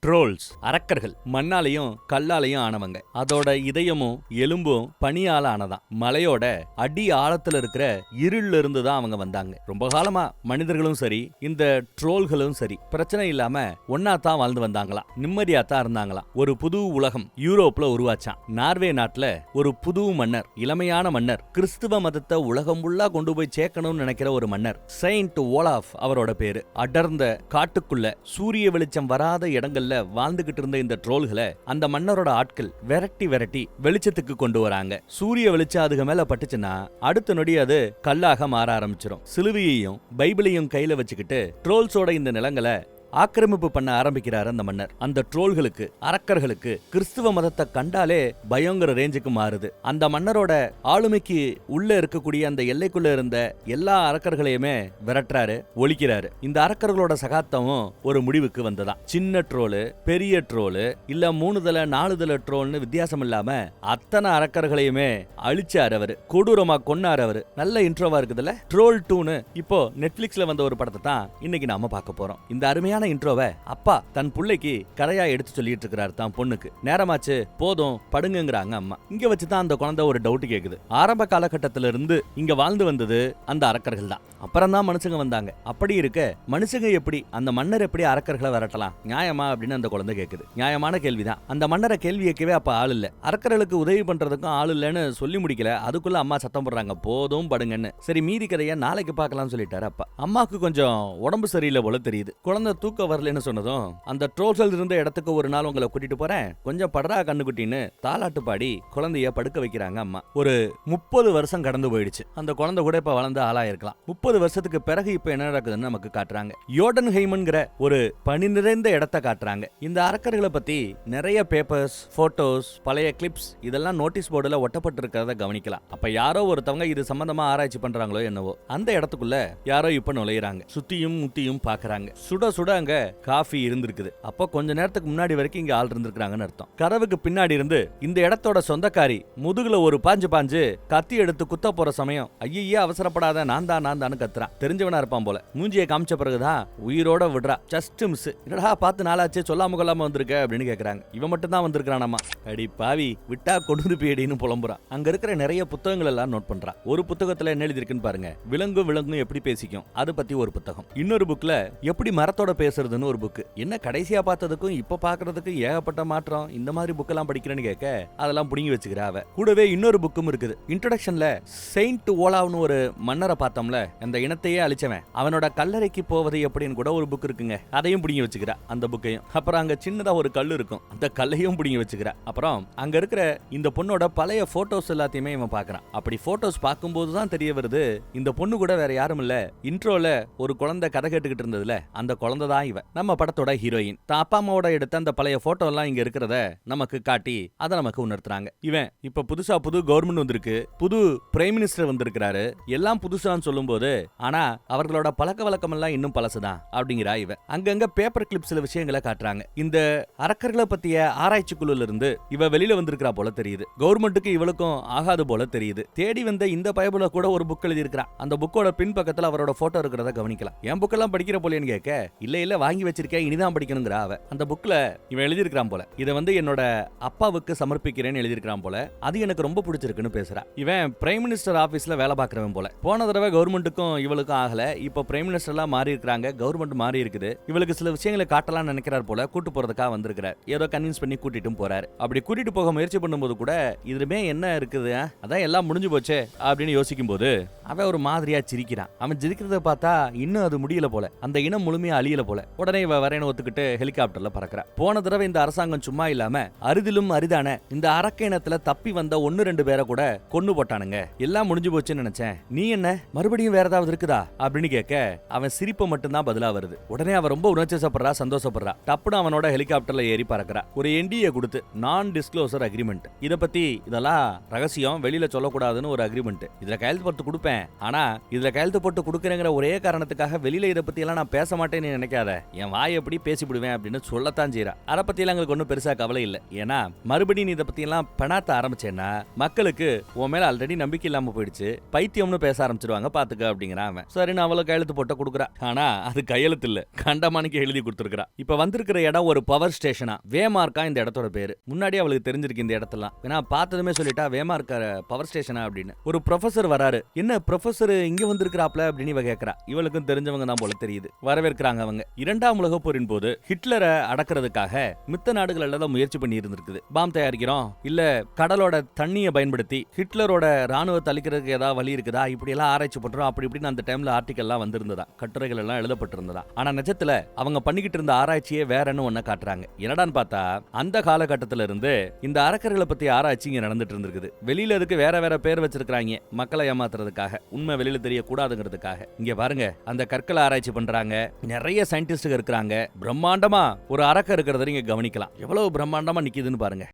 Trolls அரக்கர்கள் மண்ணாலையும் கல்லாலையும் ஆனவங்க. அதோட இதயமும் எலும்பும் பனியால ஆனதான். மலையோட அடி ஆழத்துல இருக்கிற இருள்ல இருந்து தான் அவங்க வந்தாங்க. ரொம்ப காலமா மனிதர்களும் சரி இந்த ட்ரோல்களும் சரி பிரச்சனை இல்லாம ஒன்னா தான் வாழ்ந்து வந்தாங்களாம். நிம்மதியா தான் இருந்தாங்களாம். ஒரு புது உலகம் யூரோப்ல உருவாச்சான். நார்வே நாட்டுல ஒரு புது மன்னர், இளமையான மன்னர், கிறிஸ்துவ மதத்தை உலகம் ஃபுல்லா கொண்டு போய் சேர்க்கணும்னு நினைக்கிற ஒரு மன்னர். செயின்ட் ஓலாஃப் அவரோட பேரு. அடர்ந்த காட்டுக்குள்ள சூரிய வெளிச்சம் வராத இடங்கள்ல வாழ்ந்துகிட்டு இருந்த இந்த ட்ரோல்களை அந்த மன்னரோட ஆட்கள் விரட்டி விரட்டி வெளிச்சத்துக்கு கொண்டு வராங்க. சூரிய வெளிச்சம் அதுக்கு மேல பட்டுச்சுன்னா அடுத்த நொடி அது கல்லாக மாற ஆரம்பிச்சிடும். சிலுவையையும் பைபிளையும் கையில வச்சுக்கிட்டு ட்ரோல்ஸோட இந்த நிலங்களை ஆக்கிரமிப்பு பண்ண ஆரம்பிக்கிறார் அந்த மன்னர். அந்த ட்ரோல்களுக்கு, அரக்கர்களுக்கு கிறிஸ்துவ மதத்தை கண்டாலே பயங்கர ரேஞ்சுக்கு மாறுது. அந்த மன்னரோட ஆளுமைக்கு உள்ள இருக்கக்கூடிய அந்த எல்லைக்குள்ள இருந்த எல்லா அரக்கர்களையுமே விரட்டுறாரு, ஒழிக்கிறாரு. இந்த அரக்கர்களோட சகாத்தமும் ஒரு முடிவுக்கு வந்ததா. சின்ன ட்ரோலு, பெரிய ட்ரோலு, இல்ல 3 தல 4 தல ட்ரோல்னு வித்தியாசம் இல்லாம அத்தனை அரக்கர்களையுமே அழிச்சாரு அவரு. கொடூரமா கொன்னாரு அவரு. நல்ல இன்ட்ரோவா இருக்குதுல்ல. ட்ரோல் 2ன்னு இப்போ நெட்ஃபிளிக்ஸ்ல வந்த ஒரு படத்தை தான் இன்னைக்கு நாம பார்க்க போறோம். இந்த அருமையான இன்ட்ரோவை அப்பா தன் புள்ளைக்கு கதையா எடுத்து சொல்லிட்டு இருக்கிறார் தான் பொண்ணுக்கு. நேரமாச்சு போதும் படுங்கிறாங்க அம்மா. இங்க வச்சுதான் அந்த குழந்தை ஒரு டவுட் கேக்குது. ஆரம்ப காலகட்டத்தில இருந்து இங்க வாழ்ந்து வந்தது அந்த அரக்கர்கள் தான். அப்புறம் தான் மனுஷங்க வந்தாங்க. அப்படி இருக்க மனுஷங்க எப்படி, அந்த மன்னர் எப்படி அரக்கர்களை விரட்டலாம், நியாயமா அப்படின்னு அந்த குழந்தை கேக்குது. நியாயமான கேள்விதான். அந்த மன்னரை கேள்வி கேட்கவே அப்ப ஆள் இல்ல. அரக்கர்களுக்கு உதவி பண்றதுக்கும் ஆள் இல்லன்னு சொல்லி முடிக்கல. அதுக்குள்ள அம்மா சத்தம் போடுறாங்க, போதும் படுங்கன்னு. சரி மீதி கதையை நாளைக்கு பார்க்கலாம்னு சொல்லிட்டாரு அப்பா. அம்மாக்கு கொஞ்சம் உடம்பு சரியில்லை போல தெரியுது. குழந்தை தூக்க வரலன்னு சொன்னதும் அந்த ட்ரோல்ஸ் இருந்த இடத்துக்கு ஒரு நாள் உங்களை கூட்டிட்டு போறேன், கொஞ்சம் படுறா கண்ணுக்குட்டின்னு தாலாட்டு பாடி குழந்தைய படுக்க வைக்கிறாங்க அம்மா. ஒரு 30 வருஷம் கடந்து போயிடுச்சு. அந்த குழந்தை கூட இப்ப வளர்ந்து ஆளாயிருக்கலாம். 30 வருஷத்துக்கு பிறகு இப்ப என்ன நடக்குதுன்னு நமக்கு காட்டுறாங்க. யோடன்ஹெய்ம்ங்கிற ஒரு பனி நிறைந்த இடத்தை காட்டுறாங்க. இந்த அரக்கர்களை பத்தி நிறைய பேப்பர்ஸ், போட்டோஸ், பழைய கிளிப்ஸ் இதெல்லாம் நோட்டீஸ் போர்டுல ஒட்டப்பட்டு இருக்கிறத கவனிக்கலாம். அப்ப யாரோ ஒருத்தவங்க இது சம்பந்தமா ஆராய்ச்சி பண்றாங்களோ என்னவோ. அந்த இடத்துக்குள்ள யாரோ இப்ப நுழையிறாங்க. சுத்தியும் முத்தியும் பாக்குறாங்க. சுட சுட அங்க காஃபி இருந்திருக்குது. அப்ப கொஞ்ச நேரத்துக்கு முன்னாடி வரைக்கும் இங்க ஆள் இருந்திருக்காங்கன்னு அர்த்தம். கதவுக்கு பின்னாடி இருந்து இந்த இடத்தோட சொந்தக்காரி முதுகுல ஒரு பாஞ்சு கத்தி எடுத்து குத்த போற சமயம் ஐயே அவசரப்படாத நான் தான் கத்துறான். தெரிஞ்சவனா இருப்பான் போல. மூஞ்சியை காமிச்ச பிறகுதான் உயிரோட விடுறா. Just miss. என்னடா பார்த்து நாளாச்சு சொல்லாம கொள்ளாம வந்திருக்க அப்படின்னு கேக்குறாங்க. இவன் மட்டும் தான் வந்திருக்கானாமா. அடி பாவி விட்டா கொண்டு போயிடின்னு புலம்புறான். அங்க இருக்கிற நிறைய புத்தகங்கள் எல்லாம் நோட் பண்றான். ஒரு புத்தகத்துல என்ன எழுதிருக்குன்னு பாருங்க. விலங்கும் எப்படி பேசிக்கும் அது பத்தி ஒரு புத்தகம். இன்னொரு புக்ல எப்படி மரத்தோட பேசுறதுன்னு ஒரு புக். என்ன கடைசியா பார்த்ததுக்கும் இப்ப பாக்குறதுக்கும் ஏகப்பட்ட மாற்றம். இந்த மாதிரி புக் எல்லாம் படிக்கிறேன்னு கேட்க அதெல்லாம் புடிங்கி வச்சுக்கிறா அவ. கூடவே இன்னொரு புக்கும் இருக்குது. இன்ட்ரோடக்ஷன்ல செயின்ட் ஓலாவ்னு ஒரு மன்னரை பார்த்தோம்ல, அந்த இனத்தையே அழிச்சவன், அவனோட கல்லறைக்கு போவது எப்படின்னு கூட ஒரு புக் இருக்குங்க. அதையும் புடிங்கி வச்சுக்கிறா அந்த புக்கையும். அப்புறம் அங்க சின்னதா ஒரு கல் இருக்கும், அந்த கல்லையும் புடிங்கி வச்சுக்கிறா. அப்புறம் அங்க இருக்கிற இந்த பொண்ணோட பழைய போட்டோஸ் எல்லாத்தையுமே இவன் பாக்குறான். அப்படி போட்டோஸ் பார்க்கும்போது தான் தெரிய வருது இந்த பொண்ணு கூட வேற யாரும் இல்ல, இன்ட்ரோல ஒரு குழந்தை கதை கேட்டுக்கிட்டு இருந்ததுல அந்த குழந்தை தான் இவ. நம்ம படத்தோட ஹீரோயின். தான் அப்பா அம்மாவோட எடுத்த அந்த பழைய போட்டோ எல்லாம் இங்க இருக்கிறத நமக்கு காட்டி அதை நமக்கு உணர்த்துறாங்க. இவன் இப்ப புதுசா புது கவர்மெண்ட் வந்திருக்கு, புது பிரைம் மினிஸ்டர் வந்திருக்கிறாரு, எல்லாம் புதுசான்னு சொல்லும் போது ஆனா அவர்களோட பழக்க வழக்கம் எல்லாம் இன்னும் பழசுதான் அப்படிங்கிறா இவ. அங்கங்க பேப்பர் கிளிப் சில விஷயங்களை காட்டுறாங்க. இந்த அரக்கர்களை பத்திய ஆராய்ச்சி குழுல இருந்து இவ வெளியில வந்திருக்கிறா போல தெரியுது. கவர்மெண்ட்டுக்கு இவளுக்கும் ஆகாது போல தெரியுது. தேடி வந்த இந்த பைபிள கூட ஒரு புக் எழுதி இருக்கிறா. அந்த புக்கோட பின் பக்கத்துல அவரோட போட்டோ இருக்கிறத கவனிக்கலாம். என் புக்கெல்லாம் படிக்கிற போலேன்னு கேட்க இல்ல வாங்கி வச்சிருக்கேன் இனிதான் படிக்கணுங்கிற அவ. அந்த புக்ல இவன் எழுதியிருக்கான் போல, இதை என்னோட அப்பாவுக்கு சமர்ப்பிக்கிறேன்னு எழுதியிருக்கான் போல. அது எனக்கு ரொம்ப பிடிச்சிருக்குன்னு பேசுறா. இவன் பிரைம் மினிஸ்டர் ஆபீஸ்ல வேலை பார்க்கறவன் போல. போன தடவை கவர்மெண்ட்டுக்கும் இவளுக்கும் ஆகல, இப்ப பிரைம் மினிஸ்டர்லாம் மாறி இருக்காங்க, கவர்மெண்ட் மாறி இருக்குது. இவளுக்கு சில விஷயங்களை காட்டலாம் நினைக்கிறார் போல. கூட்டு போறதுக்காக வந்திருக்கிறார். ஏதோ கன்வின்ஸ் பண்ணி கூட்டிட்டும் போறாரு. அப்படி கூட்டிட்டு போக முயற்சி பண்ணும்போது கூட இதுமே என்ன இருக்குது, அதான் எல்லாம் முடிஞ்சு போச்சே அப்படின்னு யோசிக்கும் போது அவன் ஒரு மாதிரியா சிரிக்கிறான். அவன் சிரிக்கிறத பார்த்தா இன்னும் அது முடியல போல, அந்த இனம் முழுமையா அழியல போல. உடனே இவ வரேன்னு ஒத்துக்கிட்டு ஹெலிகாப்டர்ல பறக்கிறா. போன தடவை இந்த அரசாங்கம் சும்மா இல்லாம அரிதிலும் அரிதான இந்த அரக்க இனத்துல தப்பி வந்த 1-2 பேரை கூட கொன்னு போட்டானுங்க. எல்லாம் முடிஞ்சு போச்சுன்னு நினைச்சேன், நீ என்ன மறுபடியும் வேற ஏதாவது இருக்குதா அப்படின்னு கேட்க அவன் சிரிப்பு மட்டும்தான் பதிலா வருது. உடனே அவன் ரொம்ப உணர்ச்சிப்படுறா, சந்தோஷப்படுறா. டப்புன்னு அவனோட ஹெலிகாப்டர்ல ஏறி பறக்கிறா. ஒரு NDA கொடுத்து, நான் டிஸ்க்ளோசர் அக்ரிமெண்ட், இத பத்தி இதெல்லாம் ரகசியம், வெளியில சொல்லக்கூடாதுன்னு ஒரு அக்ரிமெண்ட். இதுல கையெழுத்து போட்டு கொடுப்பேன், ஆனா இதுல கையெழுத்து போட்டு கொடுக்கறேங்கிற ஒரே காரணத்துக்காக வெளியில இதை பத்தி எல்லாம் நான் பேச மாட்டேன்னு நினைக்காத. நினைக்காத, என் வாயை எப்படி பேசிவிடுவேன் அப்படின்னு சொல்லத்தான் செய்யறா. அதை பத்தி எங்களுக்கு ஒன்றும் பெருசா கவலை இல்லை. ஏன்னா மறுபடியும் நீ இதை பத்தி எல்லாம் பெணாத்த ஆரம்பிச்சேன்னா மக்களுக்கு உன் மேல ஆல்ரெடி நம்பிக்கை இல்லாம போயிடுச்சு, பைத்தியம்னு பேச ஆரம்பிச்சிருவாங்க பாத்துக்க அப்படிங்கிறான் அவன். சரின்னு அவளை கையெழுத்து போட்ட கொடுக்குறா. ஆனா அது கையெழுத்து இல்ல, கண்டமானிக்கு எழுதி கொடுத்துருக்கா. இப்ப வந்திருக்கிற இடம் ஒரு பவர் ஸ்டேஷனா. வேமார்க்கா இந்த இடத்தோட பேரு. முன்னாடி அவளுக்கு தெரிஞ்சிருக்கு இந்த இடத்தெல்லாம். ஏன்னா பார்த்ததுமே சொல்லிட்டா வேமார்க்க பவர் ஸ்டேஷனா அப்படின்னு. ஒரு ப்ரொஃபசர் வராரு. என்ன ப்ரொஃபசர் இங்க வந்திருக்கிறாப்ல அப்படின்னு இவ கேட்கறா. இவளுக்கும் தெரிஞ்சவங்க தான் போல தெரியுது. வரவேற்கிறாங்க அவங்க. இரண்டாம் உலகப் போரின் போது ஹிட்லரை அடக்கிறதுக்காக மித்த நாடுகள் எல்லாம் முயற்சி பண்ணி இருந்திருக்குது. பாம் தயாரிக்கிறோம், இல்ல கடலோட தண்ணியை பயன்படுத்தி ஹிட்லரோட ராணுவத்தை அழிக்கிறதுக்கு ஏதாவது வழி இருக்குதா, இப்படி எல்லாம் ஆராய்ச்சி பண்றோம் அப்படி இப்படின்னு அந்த டைம்ல ஆர்டிகல் எல்லாம் வந்திருந்ததா, கட்டுரைகள் எல்லாம் எழுதப்பட்டிருந்ததா. ஆனா நிஜத்துல அவங்க பண்ணிக்கிட்டு இருந்த ஆராய்ச்சியே வேறன்னு ஒன்ன காட்டுறாங்க. என்னடான்னு பார்த்தா அந்த காலகட்டத்தில இருந்து இந்த அரக்கர்களை பத்தி ஆராய்ச்சி இங்க நடந்துட்டு இருந்திருக்குது. வெளியில அதுக்கு வேற வேற பேர் வச்சிருக்காங்க, மக்களை ஏமாத்துறதுக்காக, உண்மை வெளியில தெரியக்கூடாதுங்கிறதுக்காக. இங்க பாருங்க, அந்த கற்களை ஆராய்ச்சி பண்றாங்க, நிறைய சயின்டிஸ்டுகள் இருக்காங்க. பிரம்மாண்டமா ஒரு அரக்க இருக்கிறத நீங்க கவனிக்கலாம். எவ்வளவு பிரம்மாண்டமா நிக்குதுன்னு பாருங்க.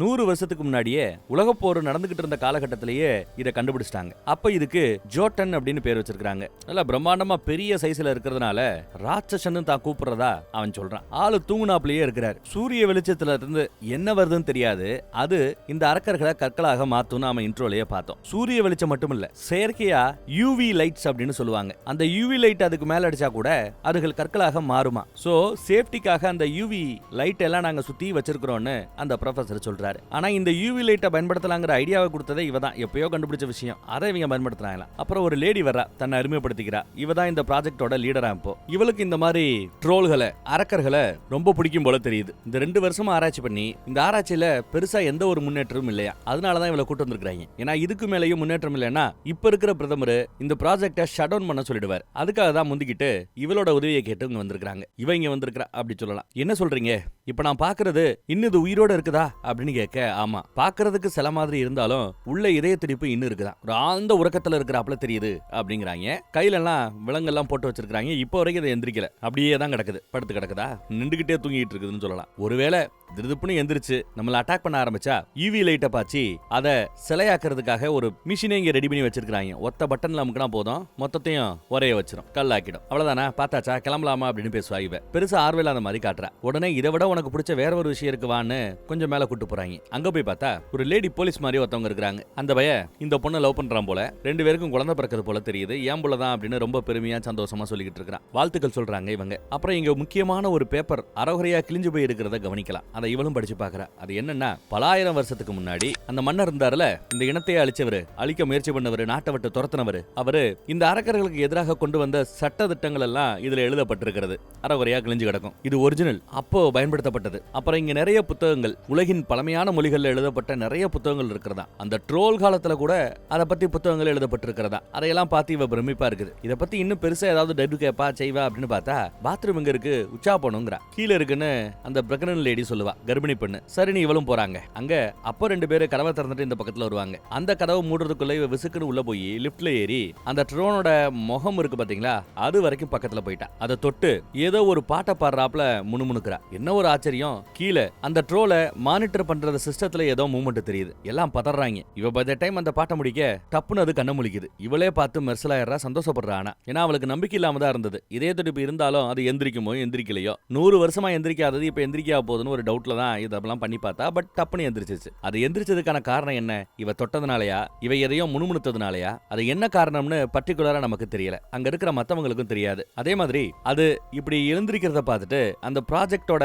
100 வருஷத்துக்கு முன்னாடியே உலகப்போர் நடந்துகிட்டு இருந்த காலகட்டத்திலேயே இதை கண்டுபிடிச்சிட்டாங்க. அப்ப இதுக்கு ஜோட்டன் அப்படின்னு பேர் வச்சிருக்காங்க. நல்ல பிரம்மாண்டமா பெரிய சைஸ்ல இருக்கிறதுனால ராட்சசன்னு தான் கூப்பிடுறதா அவன் சொல்றான். ஆளு தூங்குனாப்லயே இருக்கிறார். சூரிய வெளிச்சத்துல இருந்து என்ன வருதுன்னு தெரியாது, அது இந்த அரக்கர்களை கற்களாக மாத்தும்னு அவன் இன்ட்ரோலயே பார்த்தோம். சூரிய வெளிச்சம் மட்டும் இல்ல, செயற்கையா யூவி லைட்ஸ் அப்படின்னு சொல்லுவாங்க. அந்த யூவி லைட் அதுக்கு மேல அடிச்சா கூட அதுகள் கற்களாக மாறுமா. சோ சேஃப்டிக்காக அந்த யூவி லைட் எல்லாம் நாங்க சுத்தி வச்சிருக்கிறோம்னு அந்த ப்ரொஃபசர் சொல்றாரு. ஆனா இந்த யூவி லைட்டை பயன்படுத்தலாங்கிற ஐடியாவை கொடுத்ததே இவதான். எப்பயோ கண்டுபிடிச்ச விஷயம், அதை இவங்க பயன்படுத்துறாங்க. அப்புறம் ஒரு லேடி வர்றா, தன்னை அறிமுகப்படுத்திக்கிறா. இவதான் இந்த ப்ராஜெக்டோட லீடரா. இப்போ இவளுக்கு இந்த மாதிரி ட்ரோல்களை, அரக்கர்களை ரொம்ப பிடிக்கும் போல தெரியுது. இந்த 2 வருஷமா ஆராய்ச்சி பண்ணி இந்த ஆராய்ச்சியில பெருசா எந்த ஒரு முன்னேற்றமும் இல்லையா. அதனாலதான் இவளை கூட்டு வந்திருக்காங்க. ஏன்னா இதுக்கு மேலேயும் முன்னேற்றம் இல்லைன்னா இப்ப இருக்கிற பிரதமர் இந்த ப்ராஜெக்டை ஷட் டவுன் பண்ண சொல்லிடுவார். அதுக்காக தான் முந்திக்கிட்டு இவளோட உதவியை கேட்டு இங்க வந்திருக்காங்க. இவ இங்க வந்திருக்கா அப்படி சொல்லலாம். என்ன சொல்றீங்க, இப்ப நான் பாக்குறது இன்னும் இது உயிரோட இருக்குதா அப்படின்னு கேட்க, ஆமா, பாக்குறதுக்கு சில மாதிரி இருந்தாலும் உள்ள இதய துடிப்பு இன்னும் இருக்குதான், ஒரு ஆழ்ந்த உறக்கத்துல இருக்கிறாப்ல தெரியுது அப்படிங்கிறாங்க. கையில எல்லாம் விலங்கெல்லாம் போட்டு வச்சிருக்காங்க. இப்போ வரைக்கும் இதை எந்திரிக்கல, அப்படியே தான் கிடக்குது. படுத்து கிடக்குதா, நின்றுகிட்டே தூங்கிட்டு இருக்குதுன்னு சொல்லலாம். ஒருவேளை திருதுப்புன்னு எந்திரிச்சு நம்மள அட்டாக் பண்ண ஆரம்பிச்சா யூவி லைட்டை பாய்ச்சி அதை சிலையாக்குறதுக்காக ஒரு மிஷினை இங்க ரெடி பண்ணி வச்சிருக்காங்க. ஒத்த பட்டன்ல அமுக்கினா போதும், மொத்தத்தையும் ஒரே வச்சிரும், கல்லாக்கிடும். அவ்வளவுதானே, பார்த்தாச்சா, கிளம்பலாமா அப்படின்னு பேசுவா. இவ பெருசா ஆர்வல அந்த மாதிரி காட்டுறா. உடனே இதை விட உனக்கு பிடிச்ச வேற ஒரு விஷயம் இருக்குவான்னு கொஞ்சம் மேல கூட்டு போறாங்க. அங்க போய் பார்த்தா ஒரு லேடி போலீஸ் மாதிரி ஒருத்தவங்க இருக்காங்க. அந்த பைய இந்த பொண்ணை லவ் பண்றான் போல, 2 பேருக்கும் குழந்தை பிறக்கிறது போல தெரியுது. ஏன் போலதான் அப்படின்னு ரொம்ப பெருமையா சந்தோஷமா சொல்லிக்கிட்டு இருக்கான். வாழ்த்துக்கள் சொல்றாங்க இவங்க. அப்புறம் இங்க முக்கியமான ஒரு பேப்பர் அரைகுறையா கிழிஞ்சு போய் இருக்கிறத கவனிக்கலாம். அதை இவளும் படிச்சு பாக்குறா. அது என்னன்னா, பல ஆயிரம் வருஷத்துக்கு முன்னாடி அந்த மன்னர் இருந்தாருல, இந்த இனத்தையே அழிச்சவரு, அழிக்க முயற்சி பண்ணவர், நாட்டை விட்டு துரத்தினவர், அவரு இந்த அரக்கர்களுக்கு எதிராக கொண்டு வந்த சட்ட திட்டங்கள் எல்லாம் இதுல எழுதப்பட்டிருக்கிறது. அரைகுறையா கிழிஞ்சு கிடக்கும். இது ஒரிஜினல், அப்போ பயன்படுத்தப்பட்டது. அப்புறம் இங்க நிறைய புத்தகங்கள், உலகின் பழமையான மொழிகள்ல எழுதப்பட்ட நிறைய புத்தகங்கள் இருக்கிறதா. அந்த ட்ரோல் காலத்துல கூட அதை பத்தி புத்தகங்கள் எழுதப்பட்டிருக்கிறதா. அதையெல்லாம் பார்த்து இவ பிரமிப்பா இருக்குது. இதை பத்தி இன்னும் பெருசா ஏதாவது டெபிட் கேப்பா செய்வா அப்படின்னு பார்த்தா, பாத்ரூம் எங்க இருக்கு, உச்சா போனுங்கிறா. கீழே இருக்குன்னு அந்த பிரெக்னன்ட் லேடி சொல்லுவா, கர்ப்பிணி பெண்ணு. சரின்னு இவளும் போறாங்க. அங்க அப்போ 2 பேரு கதவை திறந்துட்டு இந்த பக்கத்துல வருவாங்க. அந்த கதவை மூடுறதுக்குள்ள இவ விசுக்குன்னு உள்ள போய் லிப்ட்ல ஏறி அந்த ட்ரோனோட முகம் இருக்கு பாத்தீங்களா, அது வரைக்கும் பக்கத்துல போயிட்டா. அதை தொட்டு ஏதோ ஒரு பாட்டை பாடுறாப்ல முணுமுணுக்கிறா. என்ன ஒரு ஆச்சரியம், கீழே அந்த ட்ரோலை மானிட்டர் பண்றது சிஸ்டத்துல ஏதோ மூவ்மெண்ட் தெரியுது. எல்லாம் பதறாங்க. இவ பை த டைம் அந்த பாட்டை முடிக்க டப்புன்னு அது கண்ண முழிக்குது. இவளே பார்த்து மெர்சலாயிரா, சந்தோஷப்படுறா. ஆனா ஏன்னா அவளுக்கு நம்பிக்கை இல்லாம தான் இருந்தது. இதே துடிப்பு இருந்தாலும் அது எந்திரிக்குமோ எந்திரிக்கலையோ, 100 வருஷமா எந்திரிக்காதது இப்ப எந்திரிக்கா போகுதுன்னு ஒரு டவுட்ல தான் இதெல்லாம் பண்ணி பார்த்தா. பட் டப்புன்னு எந்திரிச்சிச்சு. அது எந்திரிச்சதுக்கான காரணம் என்ன, இவ தொட்டதுனாலயா, இவ எதையோ முணுமுணுத்ததுனாலயா, அது என்ன காரணம்னு பர்டிகுலரா நமக்கு தெரியல, அங்க இருக்கிற மத்தவங்களுக்கும் தெரியாது. அதே மாதிரி அது இப்படி எழுந்திருக்கிறத பார்த்துட்டு அந்த ப்ராஜெக்டோட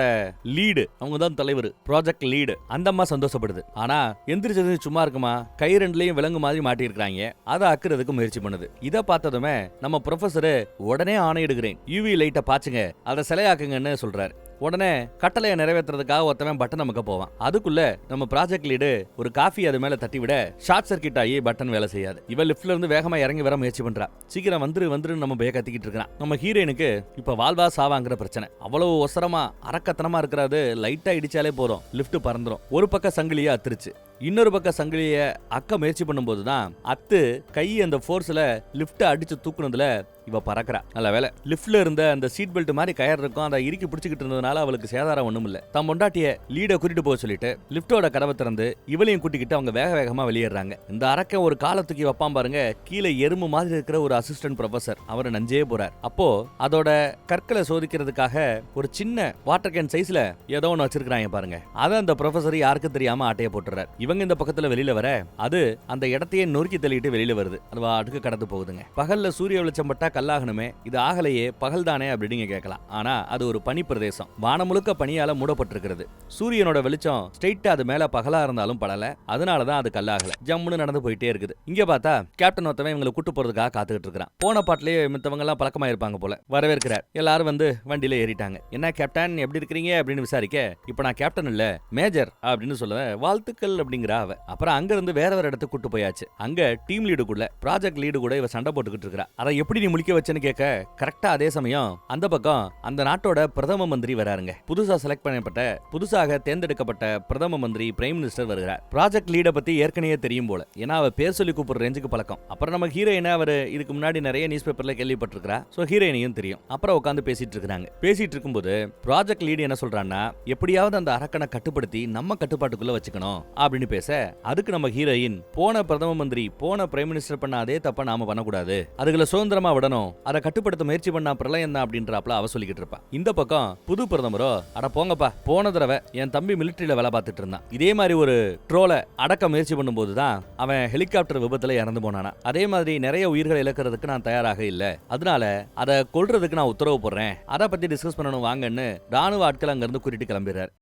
லீடு, அவங்க தான் தலைவர், ப்ராஜெக்ட் லீடு, அந்த அம்மா சந்தோஷப்படுது. ஆனா எந்திரிச்சது சும்மா இருக்குமா, கை 2லயும் விலங்கு மாதிரி மாட்டி இருக்காங்க. அதை அக்குறதுக்கு முயற்சி பண்ணுது. இதை பார்த்ததுமே நம்ம ப்ரொஃபசர் உடனே ஆணையிடுகிறேன், யூவி லைட்டை பாச்சுங்க, அதை சிலையாக்குங்கன்னு சொல்றாரு. உடனே கட்டளையை நிறைவேற்றுறதுக்காக ஒருத்தவன் பட்டன் நமக்கு போவான். அதுக்குள்ள நம்ம ப்ராஜெக்ட் லீடு ஒரு காஃபி அது மேல தட்டி விட ஷார்ட் சர்க்கிட் ஆகி பட்டன் வேலை செய்யாது. இவ லிப்ட்ல இருந்து வேகமா இறங்கி வர முயற்சி பண்றா. சீக்கிரம் வந்துரு நம்ம பய கத்திக்கிட்டு இருக்கான். நம்ம ஹீரோயினுக்கு இப்ப வாழ்வா சாவாங்கிற பிரச்சனை. அவ்வளவு ஒசரமா அரக்கத்தனமா இருக்கிறது, லைட்டா இடிச்சாலே போதும் லிப்ட் பறந்துரும். ஒரு பக்கம் சங்கிலியா அத்துருச்சு, இன்னொரு பக்கம் சங்கிலிய அக்க முயற்சி பண்ணும்போது தான் அத்து கை அந்த ஃபோர்ஸ்ல லிப்ட் அடிச்சு தூக்குனதுல இவ பறக்குறா. நல்ல வேலை லிஃப்ட்ல இருந்த அந்த சீட் பெல்ட் மாதிரி கயர் இருக்கும், அதை இறுக்கி பிடிச்சிக்கிட்டு இருந்ததுனால அவளுக்கு சேதாரம் ஒண்ணும் இல்ல. தம் பொண்டாட்டிய லீட கூட்டிட்டு போக சொல்லிட்டு லிஃப்டோட கதவை திறந்து இவளையும் கூட்டிக்கிட்டு அவங்க வேக வேகமா வெளியேறாங்க. இந்த அரக்க ஒரு காலை தூக்கி வைப்பான் பாருங்க, கீழே எறும்பு மாதிரி இருக்கிற ஒரு அசிஸ்டன்ட் ப்ரொஃபசர் அவர் நஞ்சே போறார். அப்போ அதோட கற்களை சோதிக்கிறதுக்காக ஒரு சின்ன வாட்டர் கேன் சைஸ்ல ஏதோ ஒன்று வச்சிருக்காங்க பாருங்க. அதை அந்த ப்ரொஃபசர் யாருக்கு தெரியாம ஆட்டைய போட்டுறாரு. இவங்க இந்த பக்கத்துல வெளியில வர அது அந்த இடத்தையே நொறுக்கி தள்ளிட்டு வெளியில வருது. அது அடுக்கு கடந்து போகுதுங்க. பகல்ல சூரிய வெளிச்சம் பட்டா கல்லாகணுமே, இது ஆகலையே, பகல் தானே அப்படின்னு கேட்கலாம். ஆனா அது ஒரு பனி பிரதேசம், வானம் முழுக்க பனியால மூடப்பட்டிருக்கிறது. சூரியனோட வெளிச்சம் ஸ்ட்ரெயிட்டா அது மேல பகலா இருந்தாலும் படல, அதனாலதான் அது கல்லாகல. ஜம்முன்னு நடந்து போயிட்டே இருக்குது. இங்க பார்த்தா கேப்டன் ஒருத்தவன் இவங்களை கூட்டு போறதுக்காக காத்துக்கிட்டு இருக்கான். போன பாட்டிலேயே மித்தவங்க எல்லாம் பழக்கமா இருப்பாங்க போல. வரவேற்கிறார். எல்லாரும் வந்து வண்டியில ஏறிட்டாங்க. என்ன கேப்டன் எப்படி இருக்கிறீங்க அப்படின்னு விசாரிக்க, இப்ப நான் கேப்டன் இல்ல மேஜர் அப்படின்னு சொல்ல, வாழ்த்துக்கள் அப்படிங்கிற அவ. அப்புறம் அங்க இருந்து வேற வேற இடத்துக்கு கூட்டு போயாச்சு. அங்க டீம் லீடு கூட ப்ராஜெக்ட் லீடு கூட இவ சண்டை போட்டுக்கிட்டு இருக்கா. அதை எப்படி நீ முழிக்க வச்சேன்னு கேட்க, கரெக்டா அதே சமயம் அந்த பக்கம் அந்த நாட்டோட பிரதம மந்திரி வராருங்க. புதுசா செலக்ட் பண்ணப்பட்ட, புதுசாக தேர்ந்தெடுக்கப்பட்ட பிரதம மந்திரி பிரைம் மினிஸ்டர் வருகிறார். ப்ராஜெக்ட் லீட பத்தி ஏற்கனவே தெரியும் போல, ஏன்னா அவ பேர் சொல்லி கூப்பிடுற ரேஞ்சுக்கு பழக்கம். அப்புறம் நம்ம ஹீரோயினை அவர் இதுக்கு முன்னாடி நிறைய நியூஸ் பேப்பர்ல கேள்விப்பட்டிருக்கிறா. சோ ஹீரோயினையும் தெரியும். அப்புறம் உட்காந்து பேசிட்டு இருக்காங்க. பேசிட்டு இருக்கும்போது ப்ராஜெக்ட் லீடு என்ன சொல்றான்னா, எப்படியாவது அந்த அரக்கனை கட்டுப்படுத்தி நம்ம கட்டுப்பாட்டுக்குள்ள வச்சுக்கணும் அப்படின்னு பேச, அதுக்கு நம்ம ஹீரோயின், போன பிரதம மந்திரி போன பிரைம் மினிஸ்டர் பண்ண அதே தப்ப நாம பண்ணக்கூடாது, அதுகளை சுதந்திரமா விடணும், அதை கட்டுப்படுத்த முயற்சி பண்ணா பிரளயம் தான் அப்படின்றப்பல அவ சொல்லிக்கிட்டு இருப்பா. இந்த பக்கம் புது பிரதமரோ, அட போங்கப்பா, போன தடவை என் தம்பி மிலிட்டரியில வேலை பார்த்துட்டு இருந்தான், இதே மாதிரி ஒரு ட்ரோலை அடக்க முயற்சி பண்ணும்போது தான் அவன் ஹெலிகாப்டர் விபத்துல இறந்து போனானா. அதே மாதிரி நிறைய உயிர்களை இழக்கிறதுக்கு நான் தயாராக இல்ல, அதனால அதை கொல்றதுக்கு நான் உத்தரவு போடுறேன், அதை பத்தி டிஸ்கஸ் பண்ணணும் வாங்கன்னு ராணுவ ஆட்கள் அங்க இருந்து கூட்டிட்டு கிளம்பிடுறார்.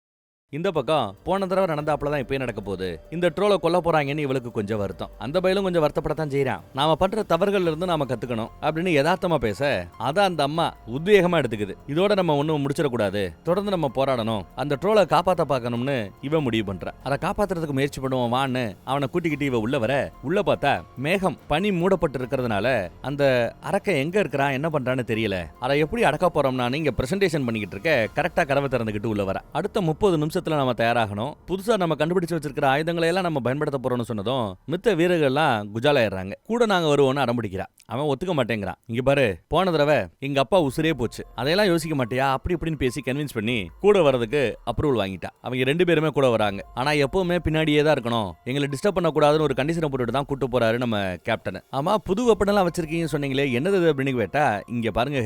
இந்த பக்கம் போன தடவை நடந்தாப்புலதான் இப்பயே நடக்க போகுது, இந்த ட்ரோலை கொல்ல போறாங்கன்னு இவளுக்கு கொஞ்சம் வருத்தம். அந்த பயிலும் கொஞ்சம் வருத்தப்படத்தான் செய்யறான். நாம பண்ற தவறுகள்ல இருந்து நாம கத்துக்கணும் அப்படின்னு யதார்த்தமா பேச, அதான் அந்த அம்மா உத்வேகமா எடுத்துக்குது. இதோட நம்ம ஒண்ணும் முடிச்சிடக்கூடாது, தொடர்ந்து நம்ம போராடணும், அந்த ட்ரோலை காப்பாத்த பாக்கணும்னு இவ முடிவு பண்ற. அதை காப்பாத்துறதுக்கு முயற்சி பண்ணுவோம் வான்னு அவனை கூட்டிக்கிட்டு இவ உள்ள வர, உள்ள பார்த்தா மேகம் பனி மூடப்பட்டு இருக்கிறதுனால அந்த அரக்க எங்க இருக்கிறான் என்ன பண்றான்னு தெரியல. அதை எப்படி அடக்க போறோம்னா இங்க பிரசன்டேஷன் பண்ணிக்கிட்டு இருக்க, கரெக்டா கதவை திறந்துகிட்டு உள்ள வர. அடுத்த 30 நிமிஷம் நம்ம தயாராகணும். புதுசா நம்ம கண்டுபிடிச்சு வச்சிருக்கிற ஆயுதங்களை எல்லாம் நம்ம பயன்படுத்த போறோம்னு சொன்னதும் மித்த வீரர்கள்லாம் குஜாலாயிடுறாங்க. கூட நாங்க வருவோம்னு அடம்பிடிக்கிறா. அவன் ஒத்துக்க மாட்டேங்கிறான். இங்க பாரு, போன தடவை எங்க அப்பா உசுரே போச்சு, அதையெல்லாம் யோசிக்க மாட்டியா அப்படி இப்படின்னு பேசி கன்வின்ஸ் பண்ணி கூட வரதுக்கு அப்ரூவல் வாங்கிட்டா. அவங்க 2 பேருமே கூட வராங்க. ஆனா எப்பவுமே பின்னாடியே தான் இருக்கணும், எங்களை டிஸ்டர்ப் பண்ண கூடாதுன்னு ஒரு கண்டிஷனை போட்டுட்டு தான் கூட்டு போறாரு நம்ம கேப்டன். ஆமா, புது வெப்பன் எல்லாம் வச்சிருக்கீங்கன்னு சொன்னீங்களே, என்னது அப்படின்னு கேட்டா, இங்க பாருங்க